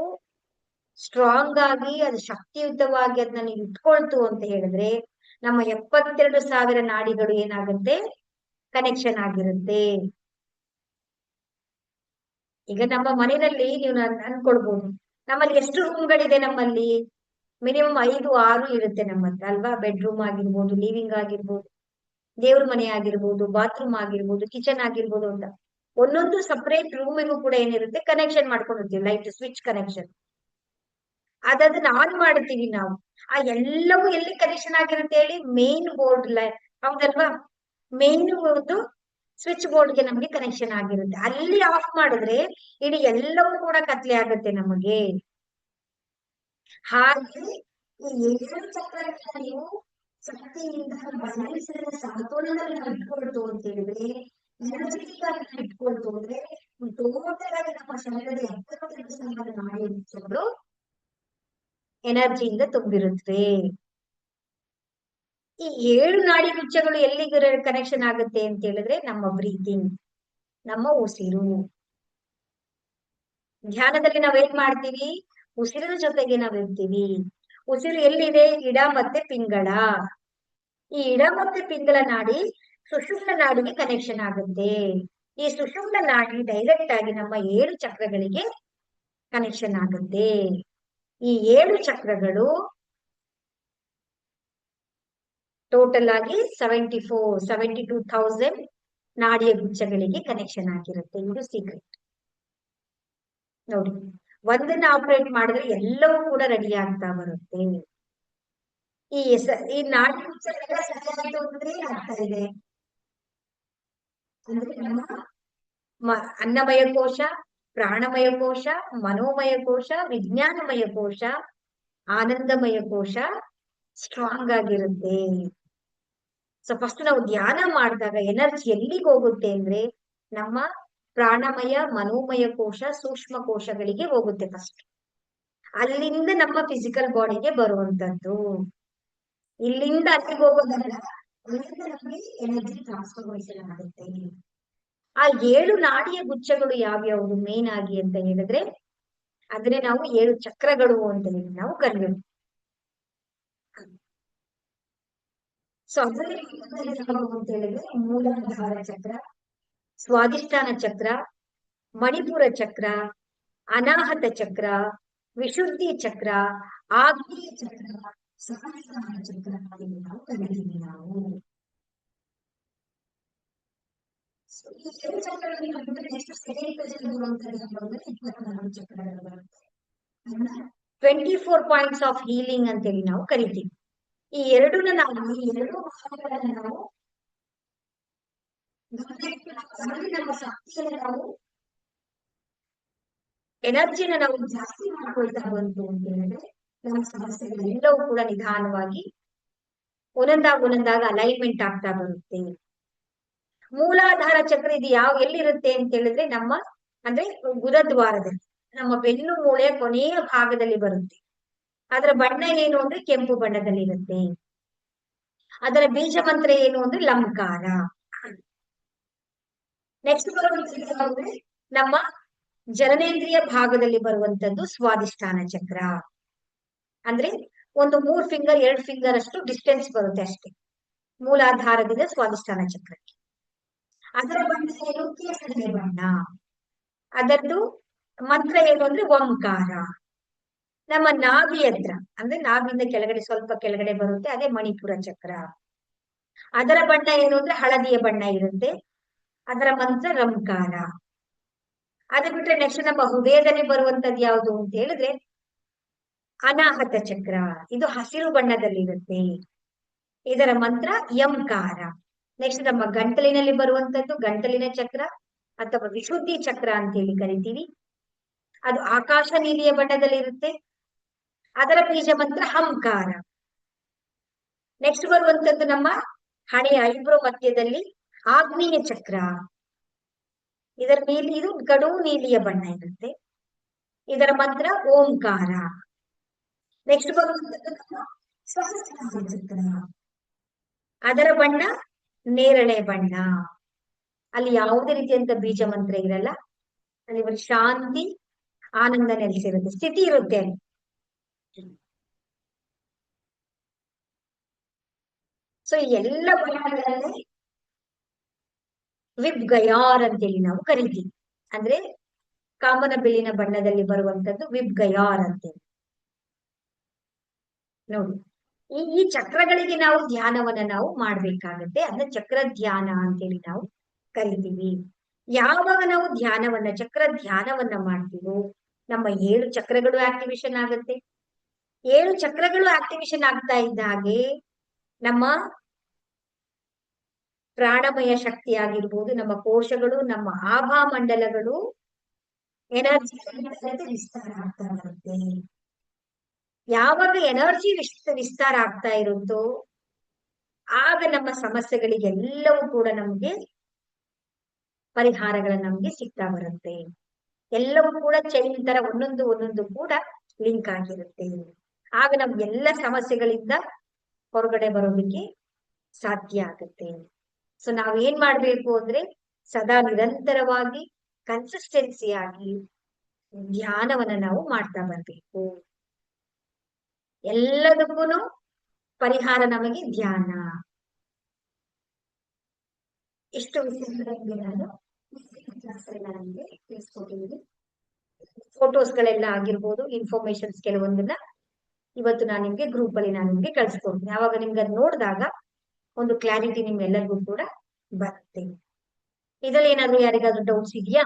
S1: ಸ್ಟ್ರಾಂಗ್ ಆಗಿ, ಅದು ಶಕ್ತಿಯುತವಾಗಿ ಅದನ್ನ ನೀವು ಇಟ್ಕೊಳ್ತು ಅಂತ ಹೇಳಿದ್ರೆ ನಮ್ಮ 72,000 ನಾಡಿಗಳು ಏನಾಗುತ್ತೆ, ಕನೆಕ್ಷನ್ ಆಗಿರುತ್ತೆ. ಈಗ ನಮ್ಮ ಮನೆಯಲ್ಲಿ ನೀವು ಅನ್ಕೊಳ್ಬಹುದು, ನಮ್ಮಲ್ಲಿ ಎಷ್ಟು ರೂಮ್ಗಳಿದೆ? ನಮ್ಮಲ್ಲಿ ಮಿನಿಮಮ್ 5-6 ಇರುತ್ತೆ ನಮ್ಮ ಹತ್ರ ಅಲ್ವಾ? ಬೆಡ್ರೂಮ್ ಆಗಿರ್ಬೋದು, ಲಿವಿಂಗ್ ಆಗಿರ್ಬೋದು, ದೇವ್ರ ಮನೆ ಆಗಿರ್ಬೋದು, ಬಾತ್ರೂಮ್ ಆಗಿರ್ಬೋದು, ಕಿಚನ್ ಆಗಿರ್ಬೋದು ಅಂತ ಒಂದೊಂದು ಸಪರೇಟ್ ರೂಮಿಗೂ ಕೂಡ ಏನಿರುತ್ತೆ, ಕನೆಕ್ಷನ್ ಮಾಡ್ಕೊಂಡಿರ್ತೀವಿ, ಲೈಟ್ ಸ್ವಿಚ್ ಕನೆಕ್ಷನ್. ಅದನ್ನ ಆನ್ ಮಾಡ್ತೀವಿ ನಾವು. ಆ ಎಲ್ಲವೂ ಎಲ್ಲಿ ಕನೆಕ್ಷನ್ ಆಗಿರುತ್ತೆ ಹೇಳಿ? ಮೇನ್ ಬೋರ್ಡ್ ಹೌದಲ್ವಾ? ಮೇನ್ ಒಂದು ಸ್ವಿಚ್ ಬೋರ್ಡ್ಗೆ ನಮ್ಗೆ ಕನೆಕ್ಷನ್ ಆಗಿರುತ್ತೆ. ಅಲ್ಲಿ ಆಫ್ ಮಾಡಿದ್ರೆ ಇಡೀ ಎಲ್ಲವೂ ಕೂಡ ಕತ್ಲೆ ಆಗುತ್ತೆ ನಮಗೆ. ಹಾಗೆ ಈ 7 ಚಕ್ರಗಳನ್ನ ನೀವು ಶಕ್ತಿಯಿಂದ ಸಮತೋಲನದಲ್ಲಿ ನಾವು ಇಟ್ಕೊಳ್ತು ಅಂತ ಹೇಳಿದ್ರೆ, ಎನರ್ಜೆಟಿಕ್ ಆಗಿ ಇಟ್ಕೊಳ್ತು ಅಂದ್ರೆ ಟೋಟಲ್ ಆಗಿ ನಮ್ಮ ಶರೀರದ 72,000 ನಾಡಿ ಎನರ್ಜಿಯಿಂದ ತುಂಬಿರುತ್ತವೆ. ಈ 7 ನಾಡಿ ಗುಚ್ಛಗಳು ಎಲ್ಲಿಗೆ ಕನೆಕ್ಷನ್ ಆಗುತ್ತೆ ಅಂತ ಹೇಳಿದ್ರೆ ನಮ್ಮ ಬ್ರೀತಿಂಗ್. ನಮ್ಮ ಉಸಿರು. ಧ್ಯಾನದಲ್ಲಿ ನಾವೇನ್ ಮಾಡ್ತೀವಿ? ಉಸಿರಿನ ಜೊತೆಗೆ ನಾವಿರ್ತೀವಿ. ಉಸಿರು ಎಲ್ಲಿದೆ? ಇಡ ಮತ್ತೆ ಪಿಂಗಳ. ಈ ಇಡ ಮತ್ತೆ ಪಿಂಗಳ ನಾಡಿ ಸುಷುಮ್ನ ನಾಡಿಗೆ ಕನೆಕ್ಷನ್ ಆಗುತ್ತೆ. ಈ ಸುಷುಮ್ನ ನಾಡಿ ಡೈರೆಕ್ಟ್ ಆಗಿ ನಮ್ಮ 7 ಚಕ್ರಗಳಿಗೆ ಕನೆಕ್ಷನ್ ಆಗುತ್ತೆ. ಈ 7 ಚಕ್ರಗಳು ಟೋಟಲ್ ಆಗಿ 72,000 ನಾಡಿಯ ಗುಚ್ಛಗಳಿಗೆ ಕನೆಕ್ಷನ್ ಆಗಿರುತ್ತೆ. ಇದು ಸೀಕ್ರೆಟ್ ನೋಡಿ. ಒಂದನ್ನ ಆಪರೇಟ್ ಮಾಡಿದ್ರೆ ಎಲ್ಲವೂ ಕೂಡ ರೆಡಿ ಆಗ್ತಾ ಬರುತ್ತೆ. ಈ ನಾಡಿ ಗುಚ್ಛಗಳೆಲ್ಲ ಸರಿಯಾಗಿ ಅಂದ್ರೆ ಆಗ್ತಾ ಇದೆ ಅಂದ್ರೆ ನಮ್ಮ ಅನ್ನಮಯ ಕೋಶ, ಪ್ರಾಣಮಯ ಕೋಶ, ಮನೋಮಯ ಕೋಶ, ವಿಜ್ಞಾನಮಯ ಕೋಶ, ಆನಂದಮಯ ಕೋಶ ಸ್ಟ್ರಾಂಗ್ ಆಗಿರುತ್ತೆ. ಸೊ ಫಸ್ಟ್ ನಾವು ಧ್ಯಾನ ಮಾಡಿದಾಗ ಎನರ್ಜಿ ಎಲ್ಲಿಗೆ ಹೋಗುತ್ತೆ ಅಂದ್ರೆ ನಮ್ಮ ಪ್ರಾಣಮಯ, ಮನೋಮಯ ಕೋಶ, ಸೂಕ್ಷ್ಮ ಕೋಶಗಳಿಗೆ ಹೋಗುತ್ತೆ ಫಸ್ಟ್. ಅಲ್ಲಿಂದ ನಮ್ಮ ಫಿಸಿಕಲ್ ಬಾಡಿಗೆ ಬರುವಂತದ್ದು. ಇಲ್ಲಿಂದ ಅಲ್ಲಿಗೆ ಹೋಗೋದಲ್ಲ, ಅಲ್ಲಿಂದ ನಮಗೆ ಎನರ್ಜಿ ಟ್ರಾನ್ಸ್ಫರ್ಮೇಶನ್ ಆಗುತ್ತೆ. ಆ 7 ನಾಡಿಯ ಗುಚ್ಛಗಳು ಯಾವ್ಯಾವುದು ಮೇನ್ ಆಗಿ ಅಂತ ಹೇಳಿದ್ರೆ ಅದನ್ನೇ ನಾವು 7 ಚಕ್ರಗಳು ಅಂತ ಹೇಳಿ ನಾವು ಕರೆಯೋದು. ಸೊ ಅದರಲ್ಲಿ ಅಂತ ಹೇಳಿದ್ರೆ ಮೂಲಾಧಾರ ಚಕ್ರ, ಸ್ವಾಧಿಷ್ಠಾನ ಚಕ್ರ, ಮಣಿಪುರ ಚಕ್ರ, ಅನಾಹತ ಚಕ್ರ, ವಿಶುದ್ಧಿ ಚಕ್ರ, ಆಗ್ನೇಯ ಚಕ್ರ, ಸಹಸ್ರಾರ ಚಕ್ರ ಎಂದು ನಾವು ಕರಿತೀವಿ ನಾವು. ಈ 7 ಚಕ್ರಗಳನ್ನು ಕಂಡ್ರೆ ನೆಕ್ಸ್ಟ್ ಸೆಕೆಂಡ್ ಪೇಜ್ ಅಲ್ಲಿ ಬರುವಂತದ್ದು 24 ಚಕ್ರಗಳು ಬರುತ್ತೆ. 24 ಪಾಯಿಂಟ್ಸ್ ಆಫ್ ಹೀಲಿಂಗ್ ಅಂತೇಳಿ ನಾವು ಕರಿತೀವಿ. ಈ ಎರಡನ್ನ ನಾವು ಭಾಗಗಳನ್ನ ನಾವು ನಮ್ಮ ಶಕ್ತಿಯನ್ನು ನಾವು ಎನರ್ಜಿನ ನಾವು ಜಾಸ್ತಿ ಮಾಡ್ಕೊಳ್ತಾ ಬಂತು ಅಂತ ಹೇಳಿದ್ರೆ ನಮ್ಮ ಸಮಸ್ಯೆಗಳೆಲ್ಲವೂ ಕೂಡ ನಿಧಾನವಾಗಿ ಒಂದೊಂದಾಗ ಅಲೈನ್ಮೆಂಟ್ ಆಗ್ತಾ ಬರುತ್ತೆ. ಮೂಲಾಧಾರ ಚಕ್ರ ಇದು ಎಲ್ಲಿರುತ್ತೆ ಅಂತ ಹೇಳಿದ್ರೆ ನಮ್ಮ ಅಂದ್ರೆ ಗುದದ್ವಾರದಲ್ಲಿ, ನಮ್ಮ ಬೆನ್ನು ಮೂಳೆಯ ಕೊನೆಯ ಭಾಗದಲ್ಲಿ ಬರುತ್ತೆ. ಅದರ ಬಣ್ಣ ಏನು ಅಂದ್ರೆ ಕೆಂಪು ಬಣ್ಣದಲ್ಲಿ ಇರುತ್ತೆ. ಅದರ ಬೀಜ ಮಂತ್ರ ಏನು ಅಂದ್ರೆ ಲಂಕಾರ. ನೆಕ್ಸ್ಟ್ ಬರುವಂತದ್ದು ನಮ್ಮ ಜನನೇಂದ್ರಿಯ ಭಾಗದಲ್ಲಿ ಬರುವಂತದ್ದು ಸ್ವಾಧಿಷ್ಠಾನ ಚಕ್ರ. ಅಂದ್ರೆ ಒಂದು 3 ಫಿಂಗರ್ 2 ಫಿಂಗರ್ ಅಷ್ಟು ಡಿಸ್ಟೆನ್ಸ್ ಬರುತ್ತೆ ಅಷ್ಟೇ ಮೂಲಾಧಾರದಿಂದ ಸ್ವಾಧಿಷ್ಠಾನ ಚಕ್ರಕ್ಕೆ. ಅದರ ಬಣ್ಣ ಏನು? ಕೇಸರಿ ಬಣ್ಣ. ಅದರದ್ದು ಮಂತ್ರ ಏನು ಅಂದ್ರೆ ಓಂಕಾರ. ನಮ್ಮ ನಾಭಿ ಹತ್ರ ಅಂದ್ರೆ ನಾಭಿಯಿಂದ ಕೆಳಗಡೆ ಸ್ವಲ್ಪ ಕೆಳಗಡೆ ಬರುತ್ತೆ, ಅದೇ ಮಣಿಪುರ ಚಕ್ರ. ಅದರ ಬಣ್ಣ ಏನು ಅಂದ್ರೆ ಹಳದಿಯ ಬಣ್ಣ ಇರುತ್ತೆ, ಅದರ ಮಂತ್ರ ರಂಕಾರ. ಅದು ಬಿಟ್ರೆ ನೆಕ್ಸ್ಟ್ ನಮ್ಮ ಹೃದಯದಲ್ಲಿ ಬರುವಂತದ್ದು ಯಾವುದು ಅಂತ ಹೇಳಿದ್ರೆ ಅನಾಹತ ಚಕ್ರ. ಇದು ಹಸಿರು ಬಣ್ಣದಲ್ಲಿರುತ್ತೆ, ಇದರ ಮಂತ್ರ ಯಂಕಾರ. ನೆಕ್ಸ್ಟ್ ನಮ್ಮ ಗಂಟಲಿನಲ್ಲಿ ಬರುವಂತದ್ದು ಗಂಟಲಿನ ಚಕ್ರ ಅಥವಾ ವಿಶುದ್ಧಿ ಚಕ್ರ ಅಂತ ಹೇಳಿ ಕರಿತೀವಿ. ಅದು ಆಕಾಶ ನೀಲಿಯ ಬಣ್ಣದಲ್ಲಿ ಇರುತ್ತೆ, ಅದರ ಬೀಜ ಮಂತ್ರ ಹಂಕಾರ. ನೆಕ್ಸ್ಟ್ ಬರುವಂತದ್ದು ನಮ್ಮ ಹಣೆಯ ಐಬ್ರೋ ಮಧ್ಯದಲ್ಲಿ ಆಗ್ನೇಯ ಚಕ್ರ. ಇದರ ಇದು ಕಡು ನೀಲಿಯ ಬಣ್ಣ ಇರುತ್ತೆ, ಇದರ ಮಂತ್ರ ಓಂಕಾರ. ನೆಕ್ಸ್ಟ್ ಬರುವಂತದ್ದು ನಮ್ಮ ಸಹಸ್ರಾರ ಚಕ್ರ. ಅದರ ಬಣ್ಣ ನೇರಳೆ ಬಣ್ಣ. ಅಲ್ಲಿ ಯಾವುದೇ ರೀತಿಯಂತ ಬೀಜ ಮಂತ್ರ ಇರಲ್ಲ, ಅಲ್ಲಿ ಬರೀ ಶಾಂತಿ ಆನಂದ ನೆಲೆಸಿರುತ್ತೆ, ಸ್ಥಿತಿ ಇರುತ್ತೆ ಅಲ್ಲಿ. ಸೊ ಎಲ್ಲ ಬಣ್ಣಗಳಲ್ಲಿ ವಿಬ್ ಗಯಾರ್ ಅಂತೇಳಿ ನಾವು ಕರಿತೀವಿ. ಅಂದ್ರೆ ಕಾಮನ ಬಿಲ್ಲಿನ ಬಣ್ಣದಲ್ಲಿ ಬರುವಂತದ್ದು ವಿಬ್ ಗಯಾರ್ ಅಂತೇಳಿ ನೋಡಿ. ಈ ಚಕ್ರಗಳಿಗೆ ನಾವು ಧ್ಯಾನವನ್ನ ನಾವು ಮಾಡ್ಬೇಕಾಗತ್ತೆ. ಅದನ್ನ ಚಕ್ರ ಧ್ಯಾನ ಅಂತೇಳಿ ನಾವು ಕರಿತೀವಿ. ಯಾವಾಗ ನಾವು ಚಕ್ರ ಧ್ಯಾನವನ್ನ ಮಾಡ್ತೀವೋ ನಮ್ಮ 7 ಚಕ್ರಗಳು ಆಕ್ಟಿವೇಶನ್ ಆಗುತ್ತೆ. 7 ಚಕ್ರಗಳು ಆಕ್ಟಿವೇಶನ್ ಆಗ್ತಾ ಇದ್ದ ಹಾಗೆ ನಮ್ಮ ಪ್ರಾಣಮಯ ಶಕ್ತಿ ಆಗಿರ್ಬೋದು, ನಮ್ಮ ಕೋಶಗಳು, ನಮ್ಮ ಆಭಾ ಮಂಡಲಗಳು ಎನರ್ಜಿ ವಿಸ್ತಾರ ಆಗ್ತಾ ಬರುತ್ತೆ. ಯಾವಾಗ ಎನರ್ಜಿ ವಿಸ್ತಾರ ಆಗ್ತಾ ಇರುತ್ತೋ ಆಗ ನಮ್ಮ ಸಮಸ್ಯೆಗಳಿಗೆಲ್ಲವೂ ಕೂಡ ನಮ್ಗೆ ಪರಿಹಾರಗಳು ನಮ್ಗೆ ಸಿಗ್ತಾ ಬರುತ್ತೆ. ಎಲ್ಲವೂ ಕೂಡ ಚೈನ್ ತರ ಒಂದೊಂದು ಕೂಡ ಲಿಂಕ್ ಆಗಿರುತ್ತೆ. ಆಗ ನಮ್ಗೆಲ್ಲ ಸಮಸ್ಯೆಗಳಿಂದ ಹೊರಗಡೆ ಬರೋದಕ್ಕೆ ಸಾಧ್ಯ ಆಗುತ್ತೆ. ಸೊ ನಾವೇನ್ ಮಾಡ್ಬೇಕು ಅಂದ್ರೆ ಸದಾ ನಿರಂತರವಾಗಿ ಕನ್ಸಿಸ್ಟೆನ್ಸಿಯಾಗಿ ಧ್ಯಾನವನ್ನ ನಾವು ಮಾಡ್ತಾ ಬರ್ಬೇಕು. ಎಲ್ಲದಕ್ಕೂ ಪರಿಹಾರ ನಮಗೆ ಧ್ಯಾನ. ಇಷ್ಟು ವಿಷಯಗಳಲ್ಲಿ ನಾನು ನಿಮಗೆ ತಿಳಿಸ್ಕೊಟ್ಟಿದ್ದೀನಿ. ಫೋಟೋಸ್ಗಳೆಲ್ಲ ಆಗಿರ್ಬೋದು, ಇನ್ಫಾರ್ಮೇಶನ್ಸ್ ಕೆಲವೊಂದನ್ನ ಇವತ್ತು ನಾನು ನಿಮ್ಗೆ ಗ್ರೂಪ್ ಅಲ್ಲಿ ನಾನು ನಿಮ್ಗೆ ಕಳ್ಸ್ಕೊಡ್ತೀನಿ. ಆವಾಗ ನಿಮ್ಗೆ ಅದ್ ನೋಡಿದಾಗ ಒಂದು ಕ್ಲಾರಿಟಿ ನಿಮ್ಗೆಲ್ಲರಿಗೂ ಕೂಡ ಬರುತ್ತೆ. ಇದ್ರಲ್ಲಿ ಏನಾದ್ರು ಯಾರಿಗಾದ್ರೂ ಡೌಟ್ಸ್ ಇದೆಯಾ?